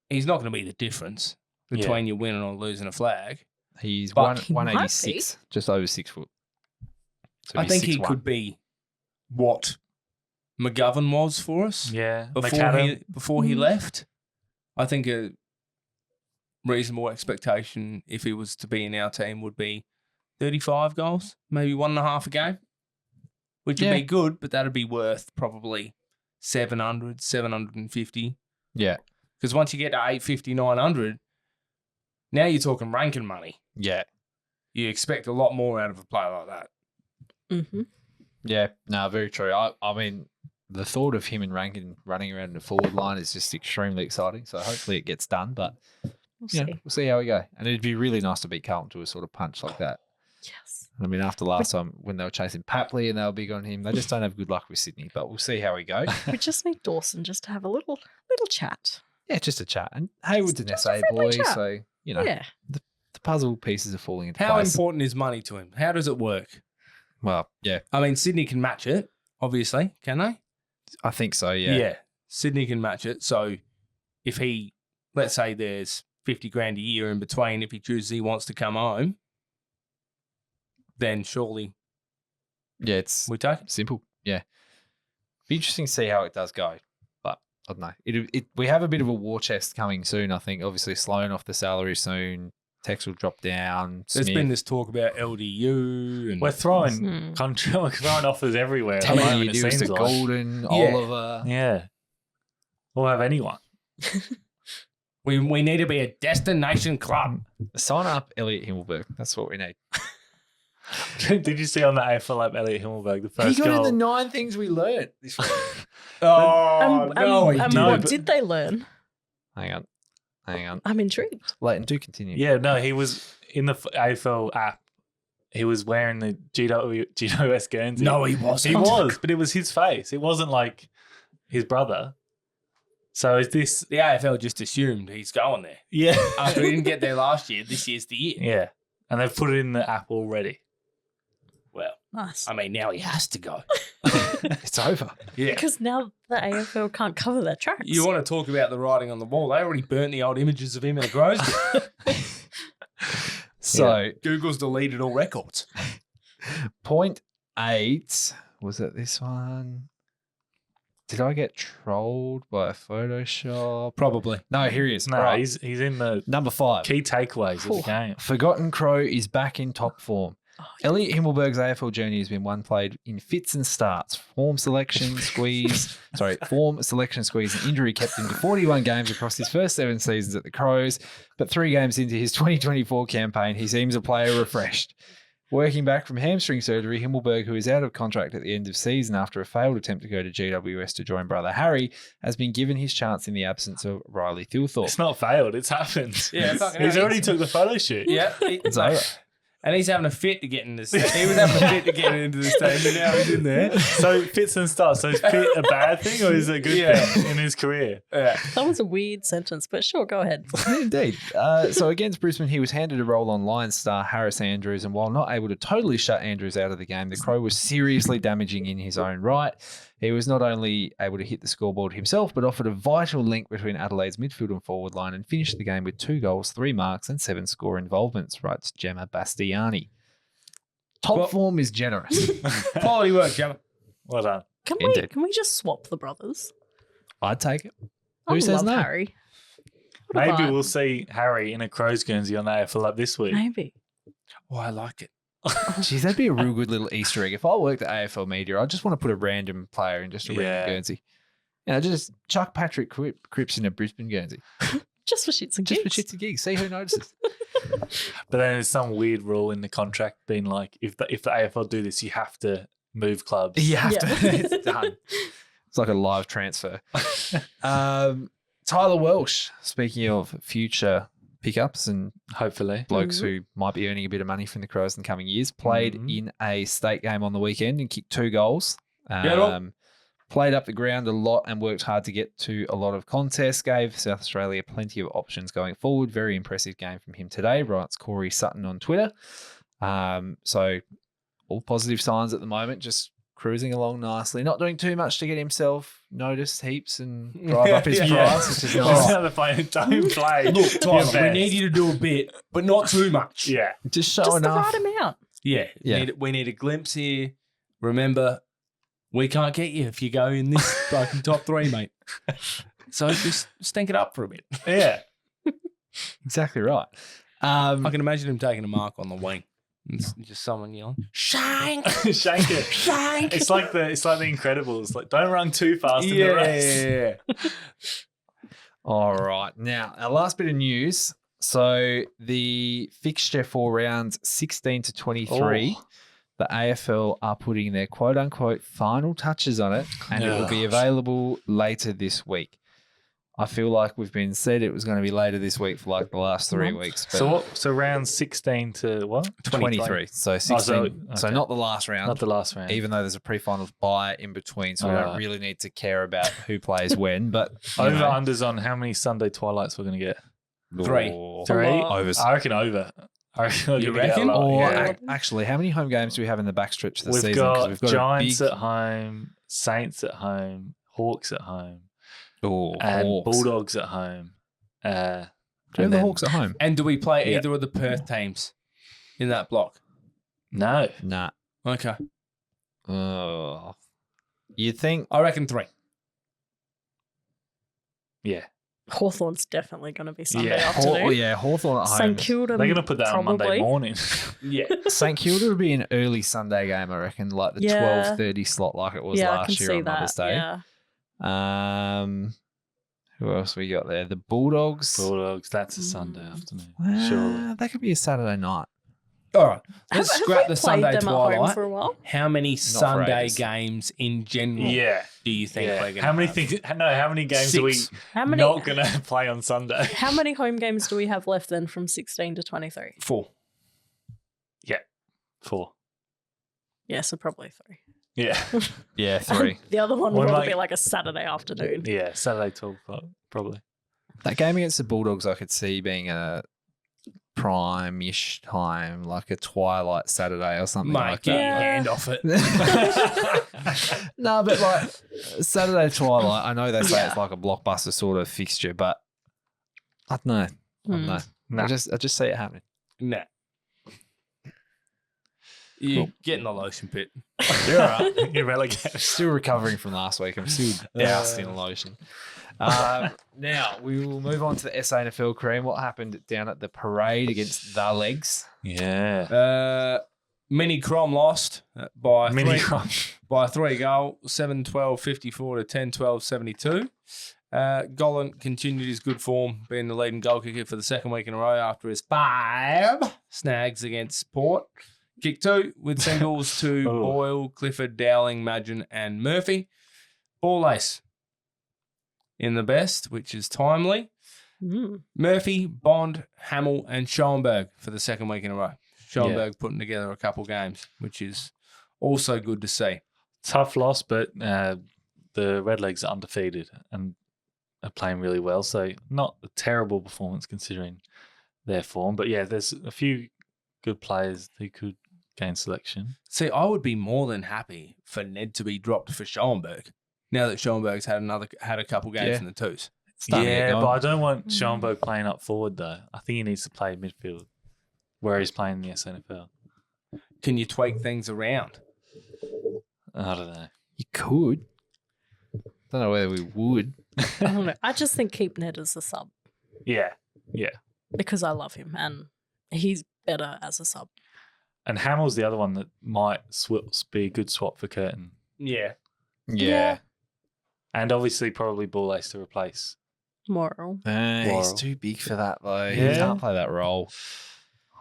he's not going to be the difference between you winning or losing a flag. He's But he might 186, just over 6 foot. So I he's think he 6'1". could be what McGovern was for us Yeah. before he left. I think a reasonable expectation if he was to be in our team would be 35 goals, maybe 1.5 a game, which would Yeah. be good, but that'd be worth probably 700, 750. Yeah, Because once you get to 850, 900, now you're talking ranking money. yeah, You expect a lot more out of a player like that. Mm-hmm. yeah. No, very true. I mean, the thought of him and Rankin running around in the forward line is just extremely exciting. So hopefully it gets done, but We'll you know, see. we'll see how we go. And it'd be really nice to beat Carlton to a sort of punch like that. Yes. I mean, after last time when they were chasing Papley and they were big on him, they just don't have good luck with Sydney. But we'll see how we go. We just need Dawson just to have a little chat. Yeah, just a chat. And Hayward's an Just a SA friendly boy, chat. so you know Yeah. the puzzle pieces are falling into How place. important is money to him? How does it work? Well, yeah, I mean, Sydney can match it, obviously, can they? I think so. Yeah. Sydney can match it. So if he, let's say there's 50 grand a year in between, if he chooses he wants to come home, then surely Yeah, it's we take it. simple. Yeah. Be interesting to see how it does go. But I don't know. We have a bit of a war chest coming soon, I think. Obviously, slowing off the salary soon. Tex will drop down. There's Smith. been this talk about LDU and We're throwing Hmm. we're throwing offers everywhere. at the moment, 10-year it deals seems to like. Golden, Yeah. Oliver. Yeah. We'll have anyone. we need to be a destination club. Sign up Elliot Himmelberg. That's what we need. Did you see on the AFL app Elliot Himmelberg, the first He got goal? in the 9 things we learned this week. Oh, no, he what didn't. did they learn? Hang on. I'm intrigued. Lleyton, do continue. Yeah, no, he was in the AFL app. He was wearing the GWS Guernsey. No, he wasn't. He was, but it was his face. It wasn't like his brother. So is this? The AFL just assumed he's going there. Yeah. After he didn't get there last year, this year's the year. Yeah. And they've put it in the app already. Well, Nice. I mean, now he has to go. It's over. Yeah. Because now the AFL can't cover their tracks. You want to talk about the writing on the wall? They already burnt the old images of him in a grows. So, Google's deleted all records. point 8. Was it this one? Did I get trolled by a Photoshop? Probably. No, here he is. No, All right. he's in the Number 5. key takeaways of the game. Forgotten Crow is back in top form. Elliot Himmelberg's AFL journey has been one played in fits and starts. Form, selection, squeeze, and injury kept him to 41 games across his first 7 seasons at the Crows. But 3 games into his 2024 campaign, he seems a player refreshed. Working back from hamstring surgery, Himmelberg, who is out of contract at the end of season after a failed attempt to go to GWS to join brother Harry, has been given his chance in the absence of Riley Thilthorpe. It's not failed. It's happened. Yeah, fucking He's hell. already took the photo shoot. Yeah. It's over. And he's having a fit to get in this. He was having a fit to get into this team, and now he's in there. So fits and starts. So is fit a bad thing or is it a good thing in his career? Yeah. That was a weird sentence, but sure, go ahead. Indeed. So against Brisbane, he was handed a role on Lions star Harris Andrews, and while not able to totally shut Andrews out of the game, the Crow was seriously damaging in his own right. He was not only able to hit the scoreboard himself, but offered a vital link between Adelaide's midfield and forward line and finished the game with 2 goals, 3 marks, and 7 score involvements, writes Gemma Bastiani. Top form is generous. Quality work, Gemma. Well done. Can we just swap the brothers? I'd take it. I Who says love no? Harry. What a Maybe vibe. we'll see Harry in a Crows Guernsey on AFL up this week. Maybe. Oh, I like it. Jeez, that'd be a real good little Easter egg. If I worked at AFL Media, I just want to put a random player in just a random Guernsey. Just chuck Patrick Cripps in a Brisbane Guernsey. Just for shits and Just gigs. for shits and gigs. See who notices. But then there's some weird rule in the contract being like, if the AFL do this, you have to move clubs. You have to. Yeah. It's done. It's like a live transfer. Tyler Welsh, speaking of future pickups and Hopefully. blokes who might be earning a bit of money from the Crows in the coming years, played in a state game on the weekend and kicked 2 goals. Played up the ground a lot and worked hard to get to a lot of contests. Gave South Australia plenty of options going forward. Very impressive game from him today, writes Corey Sutton on Twitter. So all positive signs at the moment, just cruising along nicely. Not doing too much to get himself noticed heaps and drive up his price, which is That's nice. how they're playing. Don't play. Look, Tyler, your we best. need you to do a bit, but not too much. Yeah. Just show Just the enough. right amount. Yeah. Yeah. We need a glimpse here. Remember, we can't get you if you go in this fucking top 3, mate. So just stink it up for a bit. Yeah. Exactly right. I can imagine him taking a mark on the wing. It's just someone yelling, "Shank!" Shank it. Shank! It's like the Incredibles. Like, don't run too fast in the race. Yeah. All right. Now, our last bit of news. So the fixture for rounds 16 to 23, the AFL are putting their quote-unquote final touches on it, and it will be available later this week. I feel like we've been said it was going to be later this week for like the last 3 weeks. But So round 16 to what? 23. So 16. So not the last round. Not the last round. Even though there's a pre-finals bye in between, so we don't really need to care about who plays when. But Over unders on how many Sunday twilights we're going to get? 3. 3? Overs. I reckon over. I reckon we're You gonna get a reckon? lot, Or yeah. actually, how many home games do we have in the backstretch of the We've season? 'Cause got, we've Giants a big... at home, Saints at home, Hawks at home, Oh, and Hawks. Bulldogs at home. Do we have and the then- Hawks at home? And do we play Yeah. either of the Perth teams in that block? No. Nah. Okay. Oh. You'd think... I reckon 3. Yeah. Hawthorn's definitely going to be Sunday Yeah. afternoon. Hawthorn at home. St Kilda, They're going to put that on Monday probably. morning. Yeah. St Kilda would be an early Sunday game, I reckon, like the Yeah. 12:30 slot like it was Yeah, I last can year see on Mother's that. Day. Yeah. Who else we got there? The Bulldogs. Bulldogs, that's a Sunday afternoon. Well, Surely. that could be a Saturday night. All right. Let's Have scrap we the played Sunday them at home twilight. for a while? How many for Sunday ages. games in general Yeah. do you think we're going to How many things? No, how many games are we 6. How many? not going to play on Sunday? How many home games do we have left then from 16 to 23? 4. Yeah. 4. Yeah, so probably 3. Yeah. Yeah, 3. The other one What will about- be like a Saturday afternoon. Yeah. Saturday 12 o'clock, probably. That game against the Bulldogs, I could see being a prime-ish time, like a twilight Saturday or something Mate, like get that. your hand off it. No, but like Saturday twilight, I know they say it's like a blockbuster sort of fixture, but I don't know. I don't know. Nah. I just see it happening. Nah. You get in the lotion pit. You're all right. You're relegated. Still recovering from last week. I'm still doused in lotion. Now, we will move on to the SANFL cream. What happened down at the parade against the Legs? Yeah. Mini Crom lost by Mini 3 Crom. by 3 goals, 7-12-54 to 10-12-72. Gollan continued his good form, being the leading goal kicker for the second week in a row after his 5 snags against Port. Kick 2 with singles to Oh. Boyle, Clifford, Dowling, Madgen, and Murphy. Ball ace in the best, which is timely. Murphy, Bond, Hamill, and Schoenberg for the second week in a row. Schoenberg putting together a couple games, which is also good to see. Tough loss, but the Redlegs are undefeated and are playing really well. So not a terrible performance considering their form. But yeah, there's a few good players who could gain selection. See, I would be more than happy for Ned to be dropped for Schoenberg now that Schoenberg's had a couple games in the twos. Starting to get Yeah, going. but I don't want Schoenberg playing up forward though. I think he needs to play midfield where he's playing in the SNFL. Can you tweak things around? I don't know. You could. Don't know whether we would. I don't know. I just think keep Ned as a sub Yeah. because I love him and he's better as a sub. And Hamill's the other one that might be a good swap for Curtin. Yeah. Yeah. And obviously probably Ball Ace to replace. Moral. He's Laurel. too big for that, though. He Yeah. can't play that role.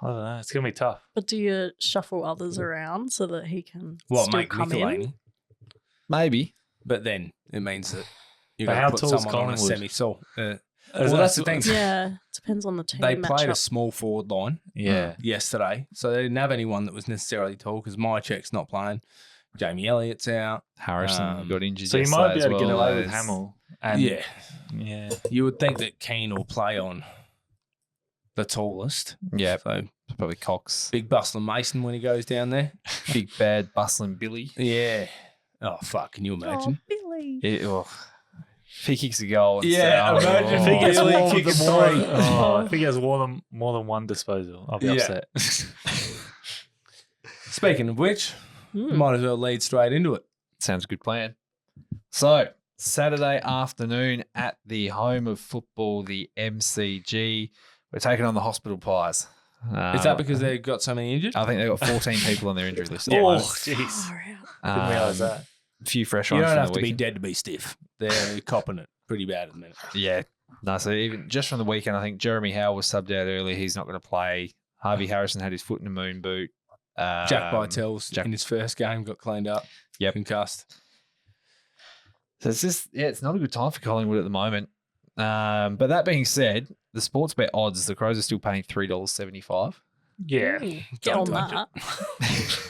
I don't know. It's going to be tough. But do you shuffle others around so that he can Well, still make come in? Michelini, Maybe. but then it means that you're But going how to put tall is someone on a Collingwood? semi-sol. Well, Is that's that- the thing. Yeah, depends on the team. They played a matchup. small forward line Yeah. yesterday, so they didn't have anyone that was necessarily tall because Mychek's not playing. Jamie Elliott's out. Harrison got injured So you yesterday might be as able to get well. away with Hamill. And Yeah, you would think that Keane will play on the tallest. Yeah, So probably Cox. big bustling Mason when he goes down there. Big bad bustling Billy. Yeah. Oh, fuck. Can you imagine? Oh, Billy. If he kicks a goal. And Yeah, imagine If he gets Billy more kicking than more, three. if he gets more than one disposal, I'll be upset. Speaking of which, might as well lead straight into it. Sounds a good plan. So, Saturday afternoon at the home of football, the MCG, we're taking on the Hospital Pies. Is that because they've got so many injured? I think they've got 14 people on their injury list. Oh, Oh, jeez. Far out. Didn't realise that. A few fresh You ones don't from have the to be weekend. dead to be stiff. They're copping it pretty bad at the minute. Yeah. No, so even just from the weekend, I think Jeremy Howe was subbed out early. He's not going to play. Harvey Harrison had his foot in a moon boot. Jack Bytel's Jack- in his first game got cleaned up. Yep. Concussed. So it's just, it's not a good time for Collingwood at the moment. But that being said, the sports bet odds, the Crows are still paying $3.75. Yeah. Ooh, get on touch that.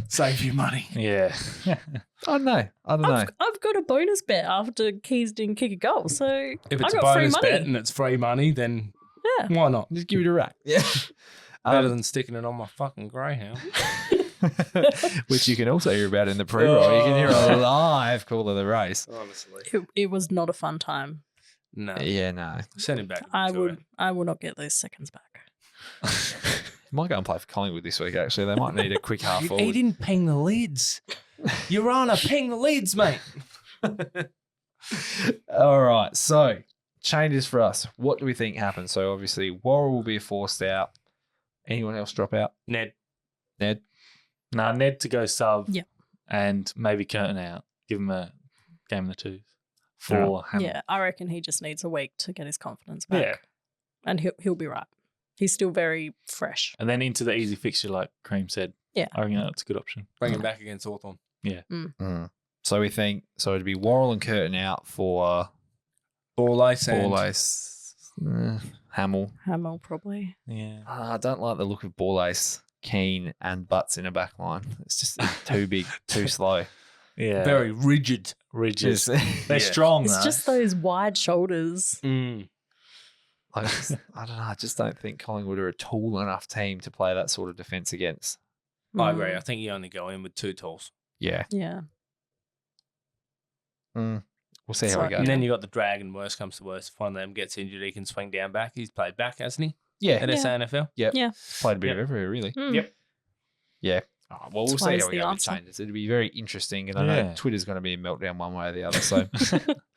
Save your money. Yeah. I don't know. I've got a bonus bet after Keys didn't kick a goal, so If I it's a got free bonus money. bet and it's free money, then Yeah. why not? Just give it a rack. Yeah. Better than sticking it on my fucking greyhound. Which you can also hear about in the pre-roll. You can hear a live call of the race. Honestly. It was not a fun time. No. Yeah, no. Send him back. to I Victoria. will not get those seconds back. Might go and play for Collingwood this week, actually. They might need a quick half He forward. didn't ping the lids. Your Honour, ping the lids, mate. All right. So, changes for us. What do we think happens? So, obviously, Worrell will be forced out. Anyone else drop out? Ned. Ned? Nah, Ned to go sub. Yeah. And maybe Curtin out. Give him a game in the twos. For Hamill. Yeah, I reckon he just needs a week to get his confidence back. Yeah. And he'll be right. He's still very fresh. And then into the easy fixture, like Cream said. Yeah. I reckon that's a good option. Bring him back against Hawthorn. So, we think, so it'd be Worrell and Curtin out for Ball ace and Ball Ace, Hamill. Hamill probably. Yeah. I don't like the look of Ball Ace, Keane, and Butts in a back line. It's just too big, too slow. Yeah. very rigid. rigid. Just, They're strong, It's though. just those wide shoulders. I don't know. I just don't think Collingwood are a tall enough team to play that sort of defence against. I agree. I think you only go in with two tools. Yeah. Yeah. We'll see how So- we go. And then you got the Dragon, worst comes to worst. If one of them gets injured, he can swing down back. He's played back, hasn't he? Yeah. At SANFL? Yep. Yeah. Played a bit Yep. of everywhere, really. Mm. Yep. Yeah. Oh, well, we'll see Twice how we the go with answer. changes. It'll be very interesting. And I know Yeah. Twitter's going to be a meltdown one way or the other. So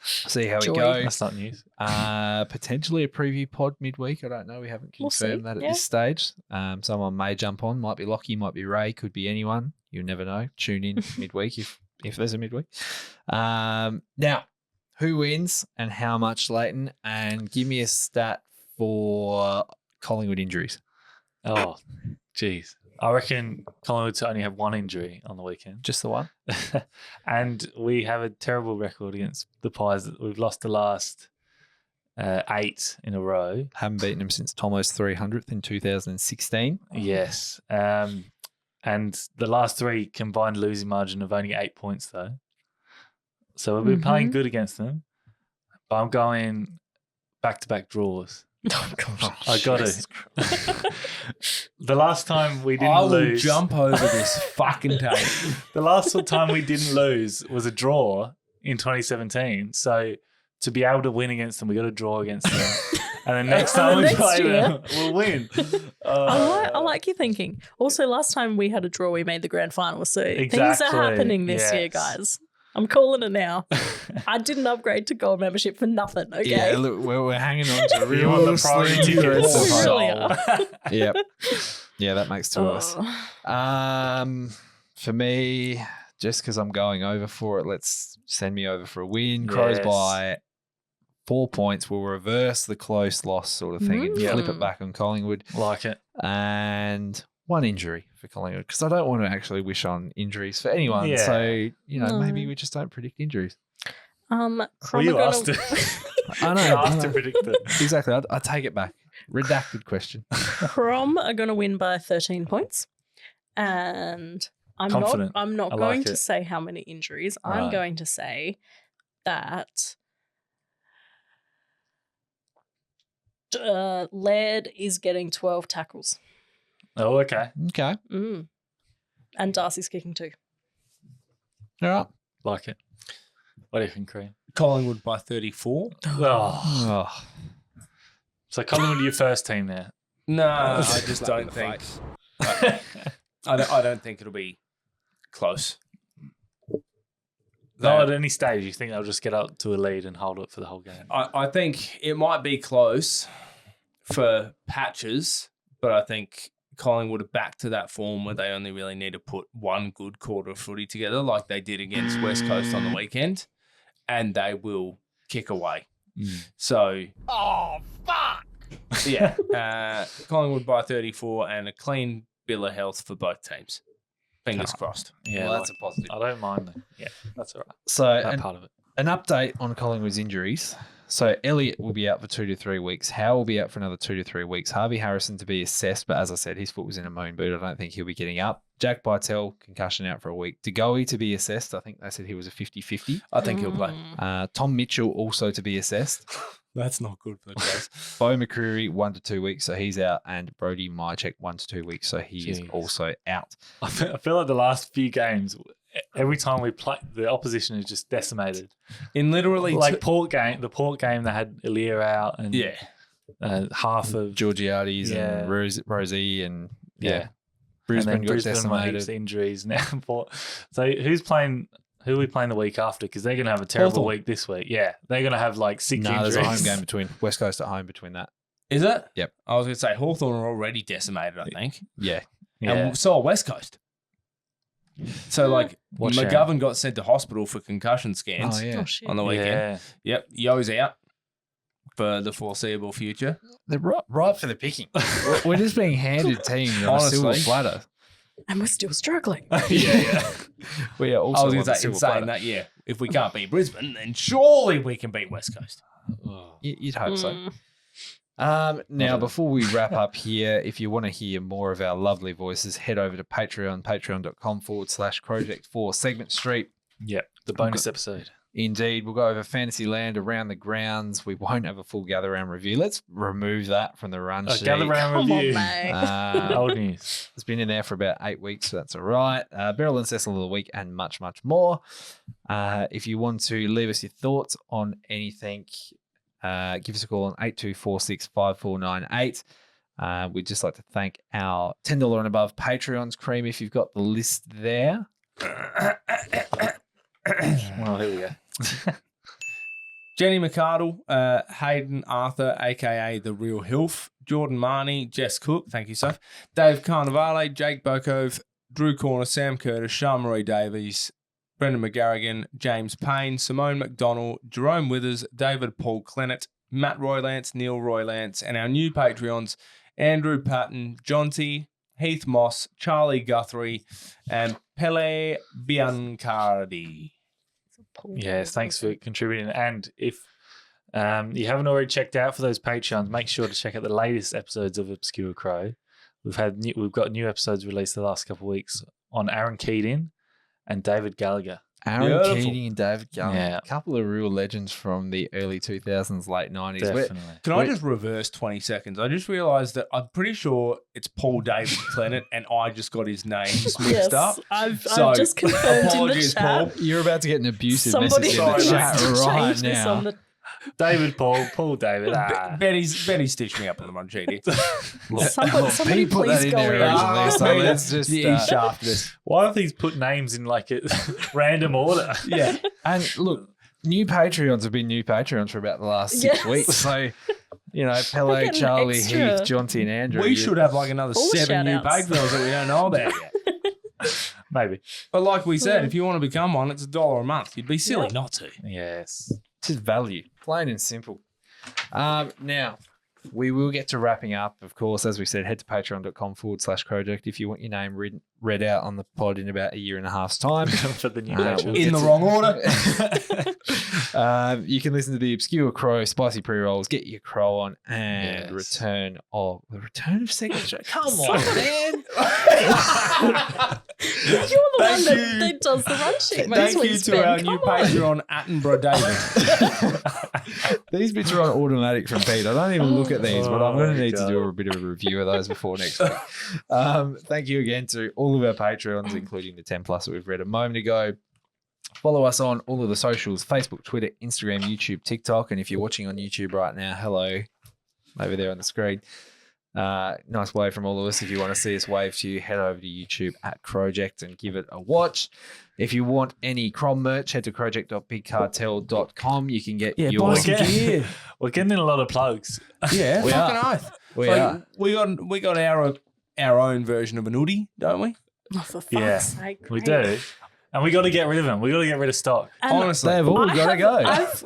see how Joy. we go. That's not news. Potentially a preview pod midweek. I don't know. We haven't We'll see, confirmed that at yeah. this stage. Someone may jump on. Might be Lockie, might be Ray, could be anyone. You never know. Tune in midweek if there's a midweek. Now, who wins and how much, Lleyton? And give me a stat for Collingwood injuries. Oh, jeez. I reckon Collingwood to only have one injury on the weekend. Just the one. And we have a terrible record against the Pies. We've lost the last 8 in a row. Haven't beaten them since Tomo's 300th in 2016. Yes. And the last 3 combined losing margin of only 8 points, though. So we've been playing good against them. But I'm going back-to-back draws. Oh, gosh. I got it. The last time we didn't I will lose. jump over this fucking tape. The last time we didn't lose was a draw in 2017. So to be able to win against them, we got to draw against them. And then next time we Next play year. them, we'll win. I like your thinking. Also, last time we had a draw, we made the grand final. So things Exactly, are happening this year, yes. guys. I'm calling it now. I didn't upgrade to gold membership for nothing, okay? Yeah, look, we're hanging on to You want the real priority slim threads of We hope. really are. Yep. Yeah, that makes 2 of us. Oh. For me, just because I'm going over for it, let's send me over for a win. Crows Yes. by 4 points. We'll reverse the close loss sort of thing and flip it back on Collingwood. Like it. And 1 injury for Collingwood because I don't want to actually wish on injuries for anyone. Yeah. So, No. maybe we just don't predict injuries. Crom Well, are you gonna- asked to, I know. you I asked to know. predict it. Exactly. I take it back. Redacted question. Crom are going to win by 13 points. And I'm Confident. not I going like to it. say how many injuries. I'm Right. going to say that Laird is getting 12 tackles. Oh, okay. Okay. And Darcy's kicking 2. All right. Like it. What do you think, Cream? Collingwood by 34. Oh. Oh. So Collingwood are your first team there. No, I just don't think. I don't think it'll be close. No, at any stage, you think they'll just get up to a lead and hold it for the whole game? I think it might be close for patches, but I think Collingwood are back to that form where they only really need to put one good quarter of footy together like they did against West Coast on the weekend, and they will kick away. So, Oh, fuck! yeah, Collingwood by 34 and a clean bill of health for both teams. Fingers crossed. Yeah, Well, that's a positive. I don't mind that. Yeah, that's all right. So, That part of it. an update on Collingwood's injuries. So, Elliott will be out for 2 to 3 weeks. Howe will be out for another 2 to 3 weeks. Harvey Harrison to be assessed, but as I said, his foot was in a moon boot. I don't think he'll be getting up. Jack Bytel, concussion out for a week. DeGoey to be assessed. I think they said he was a 50-50. I think he'll play. Tom Mitchell also to be assessed. That's not good for the guys. Bo McCreary, 1 to 2 weeks, so he's out. And Brody Mychek, 1 to 2 weeks, so he is Jeez. also out. I feel like the last few games, every time we play, the opposition is just decimated. In literally Like the Port game, they had Ilya out and yeah. half of Georgiades Yeah. and Rosie and yeah. Brisbane and then got Brisbane decimated. makes injuries now. So who are we playing the week after? Because they're going to have a terrible Hawthorn. week this week. Yeah, they're going to have like 6 No, injuries. there's a home game between West Coast at home between that. Is it? Yep. I was going to say Hawthorn are already decimated, I think. Yeah. Yeah. And so are West Coast. So, like, Watch out. McGovern got sent to hospital for concussion scans Oh, yeah. Oh, shit. on the weekend. Yeah. Yep. Yo's out for the foreseeable future. They're right for the picking. We're just being handed teams on a silver Honestly. platter. And we're still struggling. Yeah. We are also I was on going the to say, in silver saying platter. that, yeah, if we can't beat Brisbane, then surely we can beat West Coast. You'd hope so. Mm. Now, before we wrap up here, if you want to hear more of our lovely voices, head over to Patreon, patreon.com/Crowject for Segment Street. Yep. The bonus episode. Indeed, we'll go over Fantasyland, around the grounds. We won't have a full gather round review. Let's remove that from the run sheet. Gather round Come on, review. mate. Old news. It's been in there for about 8 weeks, so that's all right. Beryl and Cecil of the week and much, much more. If you want to leave us your thoughts on anything, give us a call on 82465498. We'd just like to thank our $10 and above Patreons. Cream, if you've got the list there. Well, here we go. Jenny McArdle, Hayden Arthur, a.k.a. The Real Hilf, Jordan Marnie, Jess Cook, thank you, Soph, Dave Carnivale, Jake Bokove, Drew Corner, Sam Curtis, Sean-Marie Davies, Brendan McGarrigan, James Payne, Simone McDonald, Jerome Withers, David Paul Clennett, Matt Roylance, Neil Roylance, and our new Patreons, Andrew Patton, Jonty, Heath Moss, Charlie Guthrie, and Pele Biancardi. Yes, thanks for contributing. And if you haven't already checked out for those Patreons, make sure to check out the latest episodes of Obscure Crow. We've got new episodes released the last couple of weeks on Aaron Keating and David Gallagher. Aaron Keating and David Gallagher. Yeah. A couple of real legends from the early 2000s, late 90s. Definitely. Can I just reverse 20 seconds? I just realised that I'm pretty sure it's Paul David Clennett and I just got his names mixed up. I've So, just confirmed in the apologies, chat. Paul. You're about to get an abusive Somebody message in the chat change right this on now. the David Paul David. Betty stitched me up in the run sheet here. Somebody Pete put that please in go there in. originally, so let's just... He shafted us. Why don't these put names in like a random order? Yeah. And look, new Patreons have been new Patreons for about the last 6 Yes. weeks. So, you know, We're Pele, getting Charlie, extra. Heath, Jonty, and Andrew. We should have like another All 7 new shout-outs. Patreons that we don't know about yet. Maybe. But like we said, if you want to become one, it's $1 a month. You'd be silly Yeah. not to. Yes. Just value, plain and simple. Now, we will get to wrapping up. Of course, as we said, head to patreon.com/Crowject if you want your name read out on the pod in about a year and a half's time. For the new we'll Patreons. get In the to- wrong order. You can listen to the Obscure Crow, Spicy Pre-Rolls, Get Your Crow On, and Yes. return of Second Show. Come on, man. You're the one that does the run sheet. most Thank you weeks, to Ben. our new Come on. Patreon, Attenborough David. These bits are on automatic from Pete. I don't even look at these, but I'm going Oh, to need God. to do a bit of a review of those before next week. Thank you again to all of our Patreons, including the 10 plus that we've read a moment ago. Follow us on all of the socials: Facebook, Twitter, Instagram, YouTube, TikTok. And if you're watching on YouTube right now, hello, over there on the screen. Nice wave from all of us. If you want to see us wave to you, head over to YouTube at Crowject and give it a watch. If you want any Crom merch, head to crowject.bigcartel.com. You can get your buy some gear. We're getting a lot of plugs. Yeah, We fucking are. oath. We Like, are. we got our own version of an hoodie, don't we? Oh, for fuck's Yeah, sake. We great. do. And we got to get rid of them. We got to get rid of stock. And Honestly. They've all I got to have- go.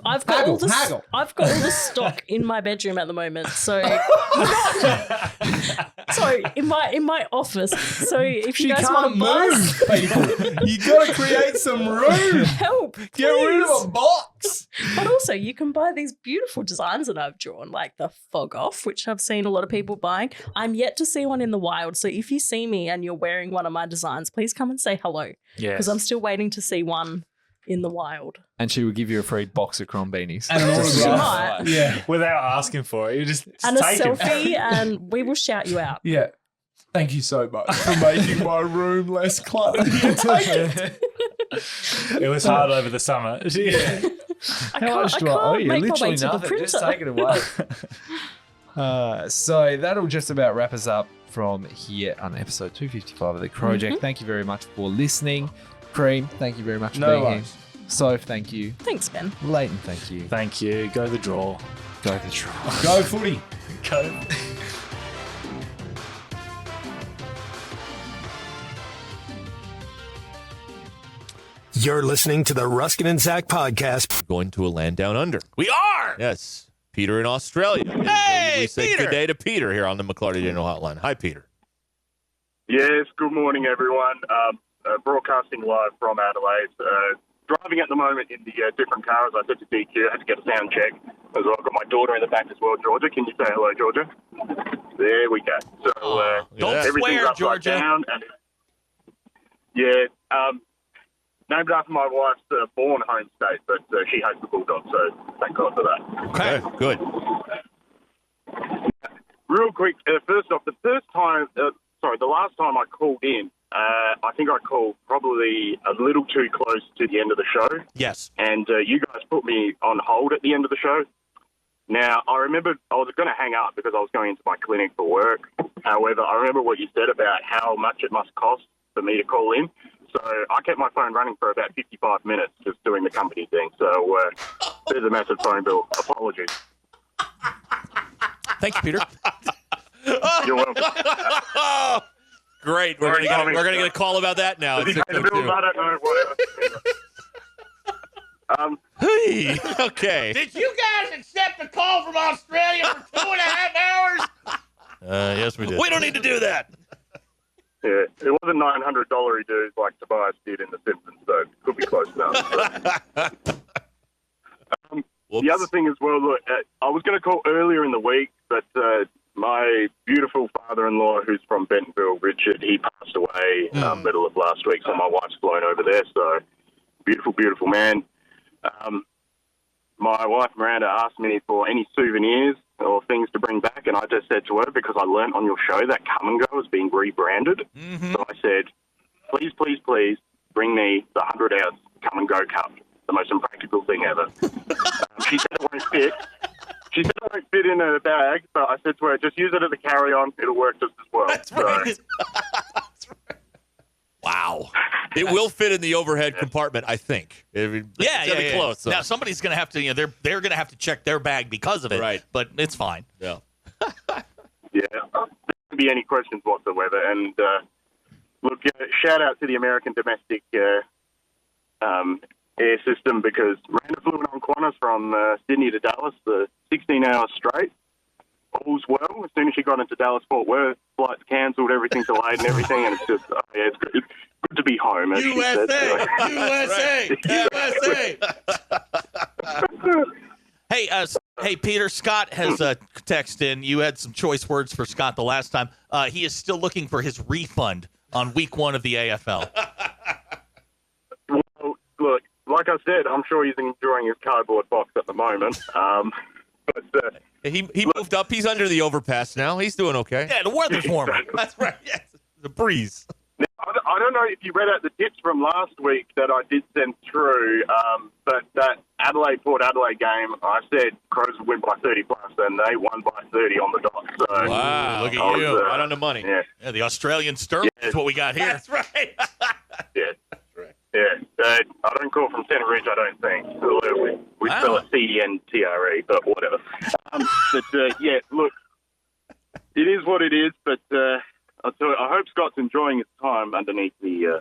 I've got all the Haggle. I've got all the stock in my bedroom at the moment. So sorry, in my office. So if you She guys can't want to move, people. You got to create some room. help, Get rid please. of a box. But also, you can buy these beautiful designs that I've drawn, like the fog off, which I've seen a lot of people buying. I'm yet to see one in the wild. So if you see me and you're wearing one of my designs, please come and say hello, Yes. because I'm still waiting to see one in the wild. And she will give you a free box of Crom beanies. And an She autograph. might. Yeah. Without asking for it. You just And a take it. selfie, and we will shout you out. Yeah. Thank you so much for making my room less cluttered. Here, take it. It was hard over the summer. Yeah. I How much can't do I owe you? make my way Literally to the nothing. Just printer. take it away. So that'll just about wrap us up from here on episode 255 of the Crowject. Thank you very much for listening. Cream, thank you very much for No being worries. here. Soph, thank you. Thanks, Ben. Lleyton, thank you. Thank you. Go the draw. Go the draw. Go footy. Go. You're listening to the Ruskin and Zach podcast. Going to a land down under. We are. Yes. Peter in Australia. Hey, we say Peter. good day to Peter here on the McClarty General Hotline. Hi, Peter. Yes, good morning, everyone. Broadcasting live from Adelaide. Driving at the moment in the different cars. I said to DQ, I had to get a sound check as well. I've got my daughter in the back as well, Georgia. Can you say hello, Georgia? There we go. So Don't everything's swear, upside Georgia. down. And named after my wife's born home state, but she hates the Bulldogs, so thank God for that. Okay, good. Real quick, first off, the last time I called in, I think I called probably a little too close to the end of the show. Yes. And you guys put me on hold at the end of the show. Now, I remembered I was going to hang up because I was going into my clinic for work. However, I remember what you said about how much it must cost for me to call in. So I kept my phone running for about 55 minutes just doing the company thing. So there's a massive phone bill. Apologies. Thank you, Peter. You're welcome. Great. We're gonna get a call about that now. Does he It's pay the bills? 6:02. I don't know. Whatever. Hey. Okay. Did you guys accept a call from Australia for 2.5 hours? Yes, we did. We don't need to do that. Yeah, it wasn't $900 dues like Tobias did in The Simpsons, so it could be close enough. The other thing as well, look, I was going to call earlier in the week, but my beautiful father-in-law, who's from Bentonville, Richard, he passed away middle of last week, so my wife's flown over there. So beautiful, beautiful man. My wife Miranda asked me for any souvenirs or things to bring back, and I just said to her, because I learnt on your show that Come and Go is being rebranded. So I said, please, please, please bring me the 100-ounce Come and Go cup, the most impractical thing ever. She said it won't fit. She said it won't fit in a bag, but I said to her, just use it as a carry-on. It'll work just as well. That's right. That's right. Wow. It will fit in the overhead compartment, I think. It's gonna be close. So. Now somebody's going to have to, they're going to have to check their bag because of it. Right. But it's fine. Yeah. Yeah. There won't be any questions whatsoever. And look, shout out to the American domestic air system, because Miranda flew in on Qantas from Sydney to Dallas, 16 hours straight. All's well. As soon as she got into Dallas Fort Worth, flights cancelled, everything delayed and everything, and it's just it's good to be home. As USA, she USA, said. USA. Hey, Peter, Scott has texted in. You had some choice words for Scott the last time. He is still looking for his refund on week 1 of the AFL. Well, look, like I said, I'm sure he's enjoying his cardboard box at the moment. But he moved up. He's under the overpass now. He's doing okay. Yeah, the weather's warmer. That's right. Yes, the breeze. Now, I don't know if you read out the tips from last week that I did send through, but that Port Adelaide game, I said Crows would win by 30 plus, and they won by 30 on the dot. So wow, look at you, right on the money. Yeah, the Australian sterling is what we got here. That's right. Yeah. Yeah, I don't call from Centre Ridge, I don't think. We spell it CNTRE, but whatever. Yeah, look, it is what it is, but I hope Scott's enjoying his time underneath the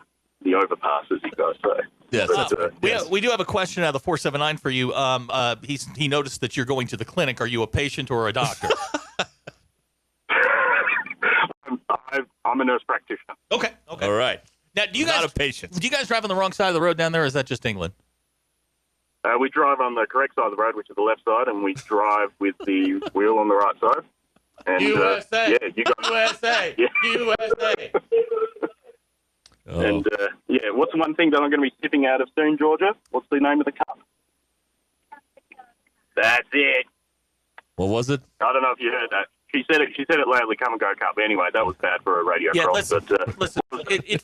overpass, as you guys say. Yes, but, we do have a question out of the 479 for you. He noticed that you're going to the clinic. Are you a patient or a doctor? I'm a nurse practitioner. Okay. All right. Now, do you guys not a patient? Do you guys drive on the wrong side of the road down there, or is that just England? We drive on the correct side of the road, which is the left side, and we drive with the wheel on the right side. And, USA, yeah, you got USA, yeah. USA. And what's the one thing that I'm going to be sipping out of soon, Georgia? What's the name of the cup? That's it. What was it? I don't know if you heard that. She said it loudly. Come and Go cup. Anyway, that was bad for a radio cross. Listen. It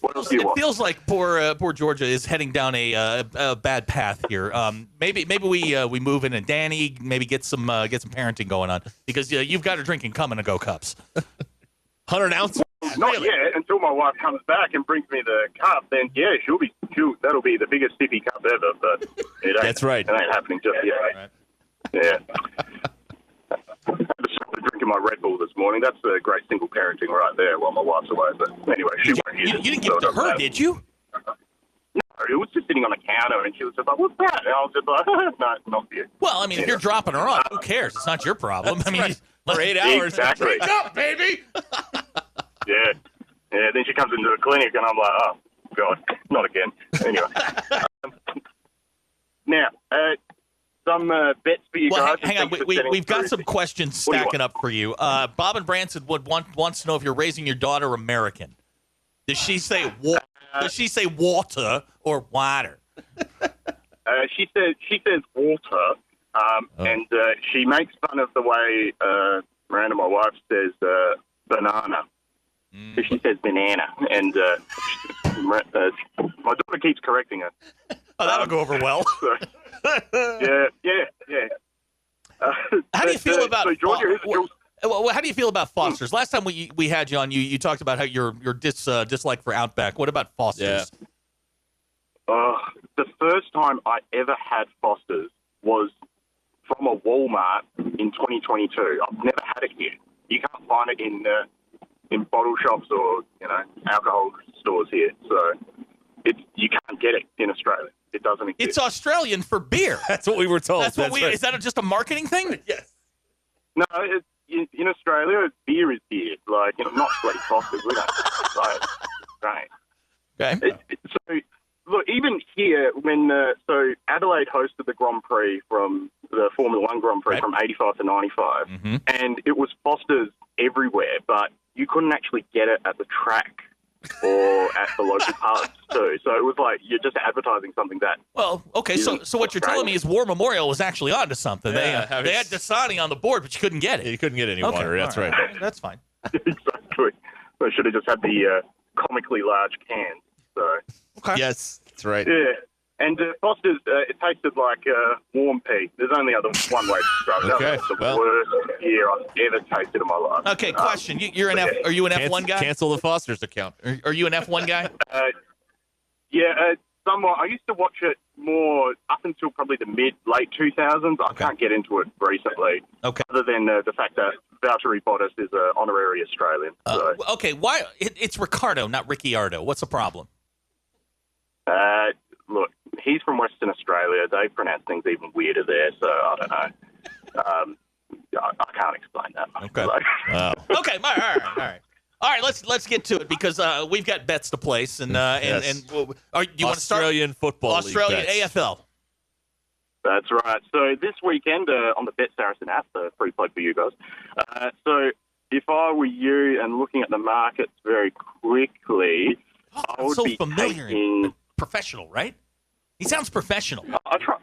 feels like poor Georgia is heading down a bad path here. Maybe we move in and Danny maybe get some parenting going on, because you've got her drinking Come and Go cups. 100 ounce. Not yet, until my wife comes back and brings me the cup. Then that'll be the biggest sippy cup ever. But that's right. It ain't happening just yet. Right. Yeah. I just started drinking my Red Bull this morning. That's a great single parenting right there while my wife's away. But anyway, she won't hear it. You didn't give it to her, did you? No, it was just sitting on the counter, and she was just like, "What's that?" And I was just like, "No, not for you." Well, I mean, if you're dropping her off, who cares? It's not your problem. I mean, for 8 hours. Exactly. Wake up, baby. Yeah. Then she comes into the clinic, and I'm like, "Oh God, not again." Anyway. Now, some bets for you guys. Hang on. We've got some questions stacking up for you. Bob and Branson wants to know if you're raising your daughter American. Does she say water or water? She says water, and she makes fun of the way Miranda, my wife, says banana. So she says banana, and my daughter keeps correcting her. Oh, that'll go over well. Yeah. How do you feel about? So Georgia, how do you feel about Foster's? Last time we had you on, you talked about how your dislike for Outback. What about Foster's? Yeah. The first time I ever had Foster's was from a Walmart in 2022. I've never had it here. You can't find it in bottle shops or alcohol stores here. So you can't get it in Australia. It doesn't exist. It's Australian for beer. That's what we were told. That's right. Is that just a marketing thing? Yes. No, in Australia, beer is beer. Like, not bloody Foster's. We don't. Like, insane. Okay. So, look, even here, when so Adelaide hosted the Grand Prix from the Formula One Grand Prix from 85 to 95, and it was Foster's everywhere, but you couldn't actually get it at the track or at the local pubs too. So it was like you're just advertising something that. Well, okay, so what you're telling me is War Memorial was actually onto something. Yeah, they had Dasani on the board, but you couldn't get it. You couldn't get any water. That's right. That's fine. Exactly. So I should have just had the comically large cans. So. Okay. Yes, that's right. Yeah. And Foster's, it tasted like warm pea. There's only one way to describe it. Okay, That was the well. worst beer I've ever tasted in my life. Okay, question. You're an F. Are you an F1 guy? Cancel the Foster's account. Are you an F1 guy? Somewhat. I used to watch it more up until probably the late 2000s. I can't get into it recently. Okay. Other than the fact that Valtteri Bottas is an honorary Australian. Okay, why? It's Ricardo, not Ricciardo. What's the problem? Look, he's from Western Australia. They pronounce things even weirder there, so I don't know. I can't explain that. Okay. So. Okay. All right. Let's get to it because we've got bets to place, and Yes. do you want to start? Australian football league Australian bets. AFL. That's right. So this weekend on the Bet Saracen app, the free plug for you guys. So if I were you and looking at the markets very quickly, I would so be familiar. taking. Professional, right? He sounds professional. I try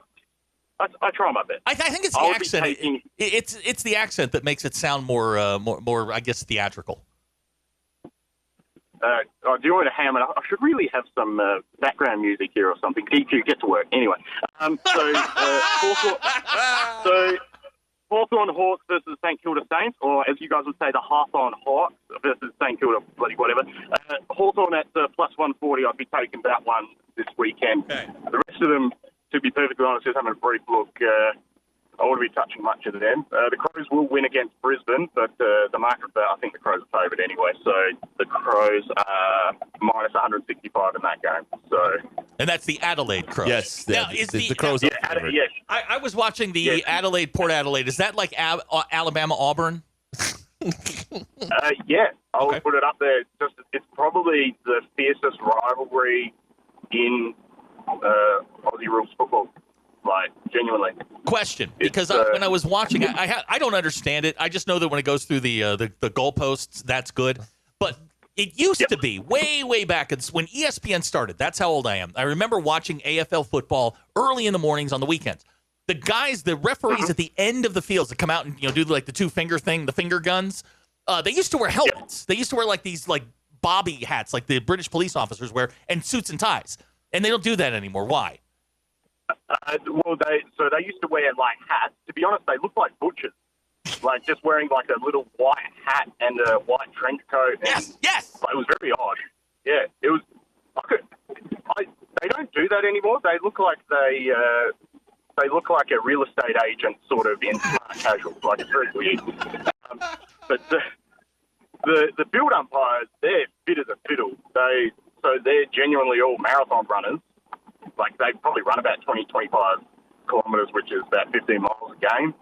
my best. I think it's the accent. It's the accent that makes it sound more I guess, theatrical. Do you want to ham it up? I should really have some background music here or something. EQ, get to work. Anyway, Hawthorn Hawks versus St Kilda Saints, or as you guys would say, the Hawthorn Hawks versus St Kilda, bloody whatever. Hawthorn at plus 140. I'd be taking that one this weekend. Okay. The rest of them, to be perfectly honest, just having a brief look, I wouldn't be touching much of them. The Crows will win against Brisbane, but the market, I think the Crows are favoured anyway. So the Crows are minus 165 in that game. So. And that's the Adelaide Crows. Yes. Now, The Crows are favored. Yes. I was watching the Adelaide, Port Adelaide. Is that like Alabama, Auburn? Yeah, I would put it up there. It's probably the fiercest rivalry in Aussie rules football. Like, genuinely. Question, because when I was watching, I don't understand it. I just know that when it goes through the goalposts, that's good. But it used to be way back when ESPN started. That's how old I am. I remember watching AFL football early in the mornings on the weekends. The referees at the end of the fields that come out and do like the two finger thing, the finger guns. They used to wear helmets. They used to wear like these like bobby hats, like the British police officers wear, and suits and ties. And they don't do that anymore. Why? They used to wear like hats. To be honest, they look like butchers, like just wearing like a little white hat and a white trench coat. Yes. It was very odd. Yeah, it was. They don't do that anymore. They look like they look like a real estate agent sort of in smart casual. Like it's very weird. But the field umpires, they're fit as a fiddle. They're genuinely all marathon runners. Like, they probably run about 20, 25 kilometres, which is about 15 miles a game,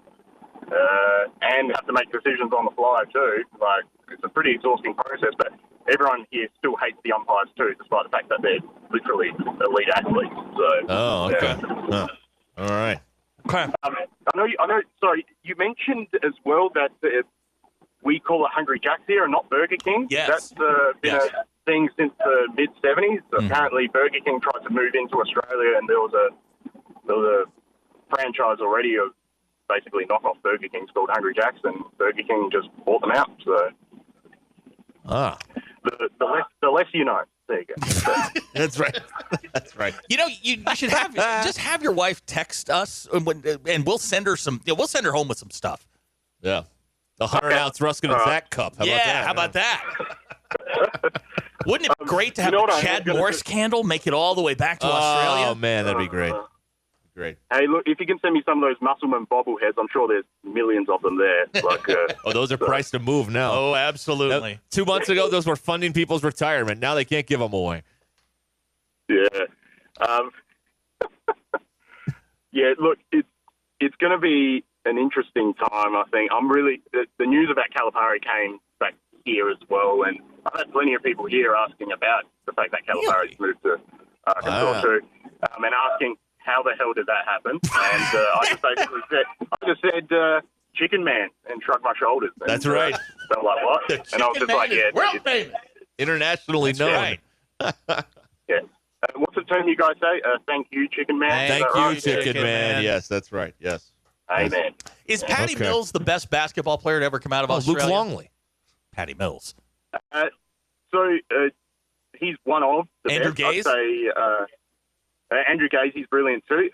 and have to make decisions on the fly, too. Like, it's a pretty exhausting process, but everyone here still hates the umpires, too, despite the fact that they're literally elite athletes. So, okay. Yeah. All right. Okay. I know. Sorry, you mentioned as well that we call it Hungry Jacks here and not Burger King. Yes. That's been a thing since the mid-'70s. Apparently, Burger King tried to move into Australia, and there was a franchise already of basically knockoff Burger Kings called Hungry Jacks, and Burger King just bought them out. So, the less you know. There you go. That's right. That's right. You should have your wife text us, and we'll send her some. We'll send her home with some stuff. Yeah. The 100-ounce Ruskin and Zach cup. How about that? How about that? Wouldn't it be great to have a Chad Morris candle make it all the way back to Australia? Oh, man, that'd be great. Great. Hey, look, if you can send me some of those Muscleman bobbleheads, I'm sure there's millions of them there. Like, those are priced to move now. Oh, absolutely. 2 months ago, those were funding people's retirement. Now they can't give them away. Yeah. Yeah, look, it's going to be an interesting time, I think. The news about Calipari came back here as well. And I've had plenty of people here asking about the fact that Calipari's moved to Arkansas too, and asking how the hell did that happen. And I just basically said, Chicken Man, and shrugged my shoulders. And, That's right. They're like, what? And I was just like, yeah. World famous. Internationally known. Right. Yeah. What's the term you guys say? Thank you, Chicken Man. Thank you, right? Chicken Man. Yes, that's right. Yes. Amen. Is Patty Mills the best basketball player to ever come out of Australia? Luke Longley. Patty Mills. He's one of the Andrew best. Gaze? I'd say Andrew Gaze, he's brilliant too.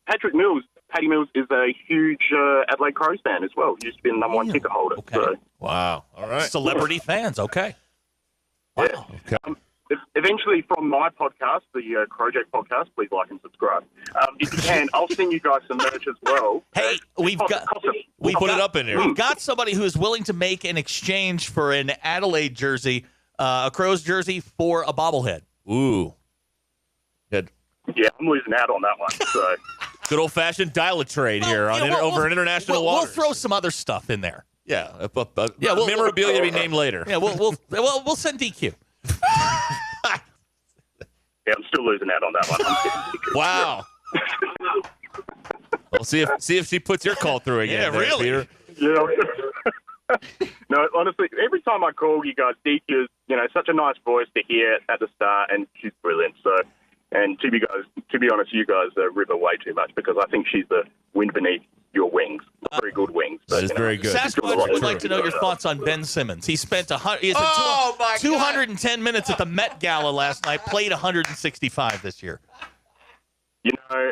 Patty Mills is a huge Adelaide Crows fan as well. He used to be the number one ticket holder. Okay. So, Wow. All right. Celebrity fans. Okay. Wow. yeah. Eventually, from my podcast, the Crowject podcast, please like and subscribe. If you can, I'll send you guys some merch as well. Hey, we've put it up in here. We've got somebody who's willing to make an exchange for an Adelaide jersey, a Crows jersey, for a bobblehead. Ooh. Good. Yeah, I'm losing out on that one. So good old fashioned dial-a-trade here on over international we'll waters. throw some other stuff in there. Yeah, memorabilia to be named later. Yeah, we'll send DQ. Yeah, I'm still losing out on that one. Wow. We'll see if she puts your call through again. Yeah, really. Peter. Yeah. No, honestly, every time I call you guys, DQ's, such a nice voice to hear at the start, and she's brilliant. So, and to be honest, you guys rib her way too much because I think she's the wind beneath your wings. Very good wings. That is very good. Sasquatch would like to know your thoughts on Ben Simmons. He spent 210 minutes at the Met Gala last night, played 165 this year. I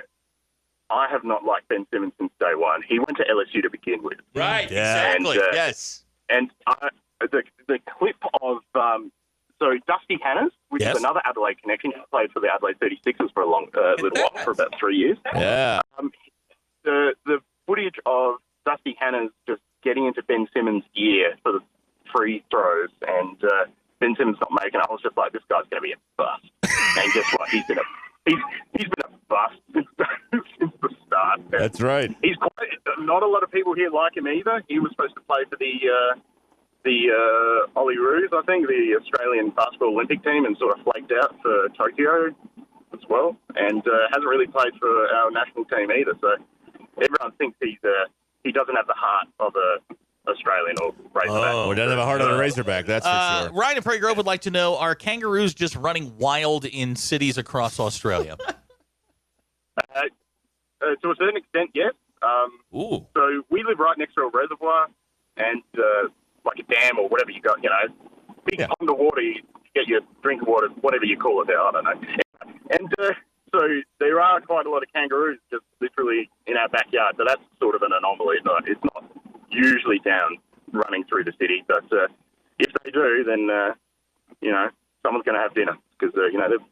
have not liked Ben Simmons since day one. He went to LSU to begin with. Right, exactly, and, yes. And the clip of, Dusty Hannahs, which is another Adelaide connection. He played for the Adelaide 36ers for a little while, for about 3 years. Yeah. The footage of Dusty Hannahs just getting into Ben Simmons' ear for the free throws and Ben Simmons not making it, I was just like, this guy's going to be a bust. And guess what? He's been a bust since the start. That's right. He's not a lot of people here like him either. He was supposed to play for the Olyroos, I think, the Australian basketball Olympic team, and sort of flaked out for Tokyo as well, and hasn't really played for our national team either. So everyone thinks he doesn't have the heart of a Australian or Razorback. Oh, he doesn't have a heart of a Razorback, that's for sure. Ryan in Prairie Grove would like to know, are kangaroos just running wild in cities across Australia? To a certain extent, yes. Ooh. So we live right next to a reservoir and like a dam or whatever you got, big underwater, you get your drinking water, whatever you call it there, I don't know. And so there are quite a lot of kangaroos just literally in our backyard, so that's sort of an anomaly. It's not usually down running through the city, but if they do, then, someone's going to have dinner because,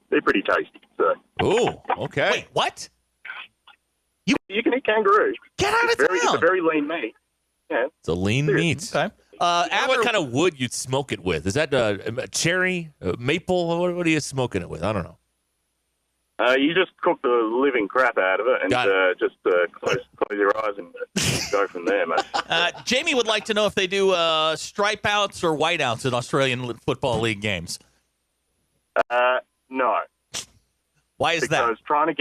they're pretty tasty. So. Ooh, okay. Wait, what? You can eat kangaroo. Get out of town. It's a very lean meat. Yeah. It's a lean meat. Okay. What kind of wood you'd smoke it with? Is that cherry, maple? What are you smoking it with? I don't know. You just cook the living crap out of it and just close your eyes and go from there, mate. Jamie would like to know if they do stripe outs or white outs in Australian Football League games. No. Why is that? Because trying to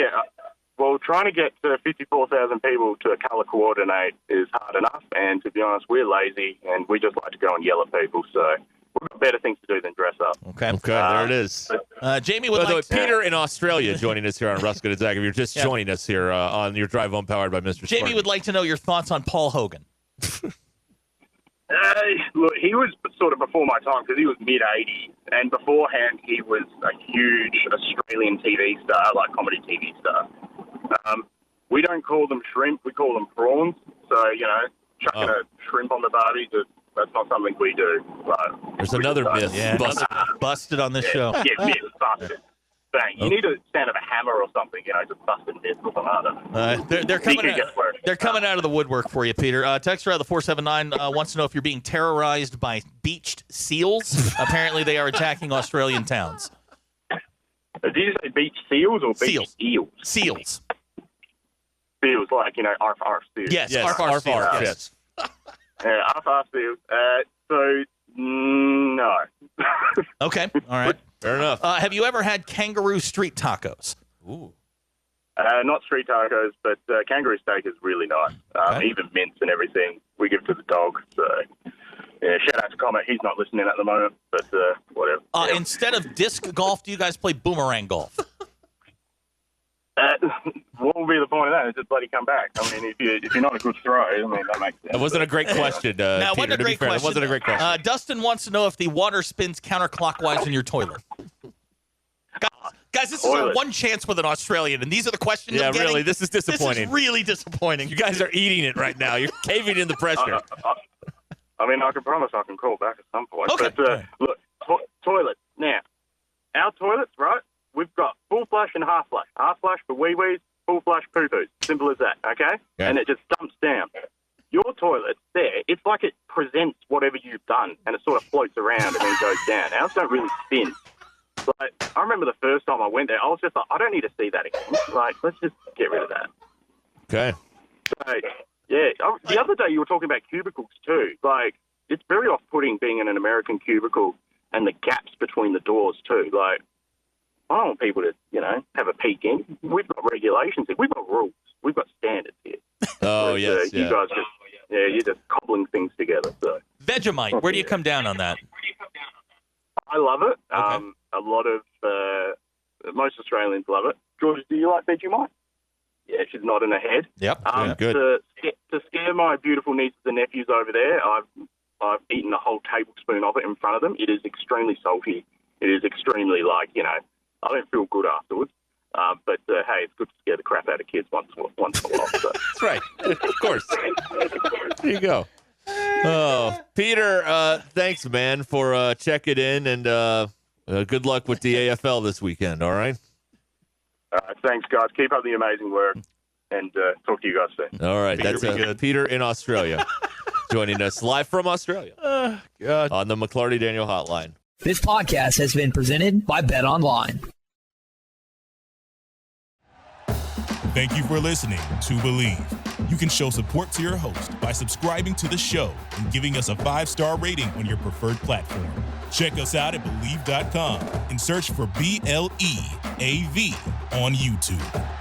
get 54,000 people to colour coordinate is hard enough, and to be honest, we're lazy and we just like to go and yell at people, so we've got better things to do than dress up. Okay, there it is. Jamie would like Peter in Australia joining us here on Ruskin and Zach. If you're just joining us here on your drive home powered by Mr. Jamie Spartan. would like to know your thoughts on Paul Hogan. Look, he was sort of before my time because he was mid-80s, and beforehand he was a huge Australian TV star, like comedy TV star. We don't call them shrimp, we call them prawns. So, chucking a shrimp on the barbie, that's not something we do. There's another myth. Yeah, busted on this show. Yeah, myth, busted. Bang. You need a sound of a hammer or something, just busted myth or something. I don't know. They're coming out of the woodwork for you, Peter. Texter out of the 479 wants to know if you're being terrorized by beached seals. Apparently they are attacking Australian towns. Did you say beach seals or beach eels? Seals. Seals, like, arf seals. Yes, arf seals. Arf seals. So, No. Okay, all right. Fair enough. Have you ever had kangaroo street tacos? Ooh. Not street tacos, but kangaroo steak is really nice. Even mince and everything, we give to the dog. So, yeah, shout out to Comet. He's not listening at the moment, but whatever. Instead of disc golf, do you guys play boomerang golf? What would be the point of that? It's just bloody come back. I mean, if you're not a good throw, I mean, that makes sense. That wasn't a great question, That Peter, to be fair. That wasn't a great question. Dustin wants to know if the water spins counterclockwise in your toilet. Guys, this is our one chance with an Australian, and these are the questions I'm getting. Really, this is disappointing. This is really disappointing. You guys are eating it right now. You're caving in the pressure. I mean, I can promise I can call back at some point. Okay. But, look, toilets. Now, our toilets, right, we've got full flush and half flush. Half flush for wee-wees, full flush poo-poos. Simple as that, okay? Yeah. And it just dumps down. Your toilet there, it's like it presents whatever you've done, and it sort of floats around and then goes down. Ours don't really spin. Like, I remember the first time I went there, I was just like, I don't need to see that again. Like, let's just get rid of that. Okay. So, yeah, the other day you were talking about cubicles too. Like, it's very off-putting being in an American cubicle and the gaps between the doors too. Like, I don't want people to, have a peek in. We've got regulations here. We've got rules. We've got standards here. Oh, yes, You guys just, you're just cobbling things together. So Vegemite, where do you come down on that? I love it. Okay. A lot of, most Australians love it. George, do you like Vegemite? Yeah, she's nodding her head. Yep. Good. To scare my beautiful nieces and nephews over there, I've eaten a whole tablespoon of it in front of them. It is extremely salty. It is extremely I don't feel good afterwards. But hey, it's good to scare the crap out of kids once in a while. So. That's right. Of course. There you go. Oh, Peter, thanks, man, for checking in, and good luck with the AFL this weekend, all right? Thanks, guys. Keep up the amazing work, and talk to you guys soon. All right, that's Peter in Australia joining us live from Australia on the McClarty Daniel Hotline. This podcast has been presented by Bet Online. Thank you for listening to Believe. You can show support to your host by subscribing to the show and giving us a 5-star rating on your preferred platform. Check us out at Believe.com and search for BLEAV on YouTube.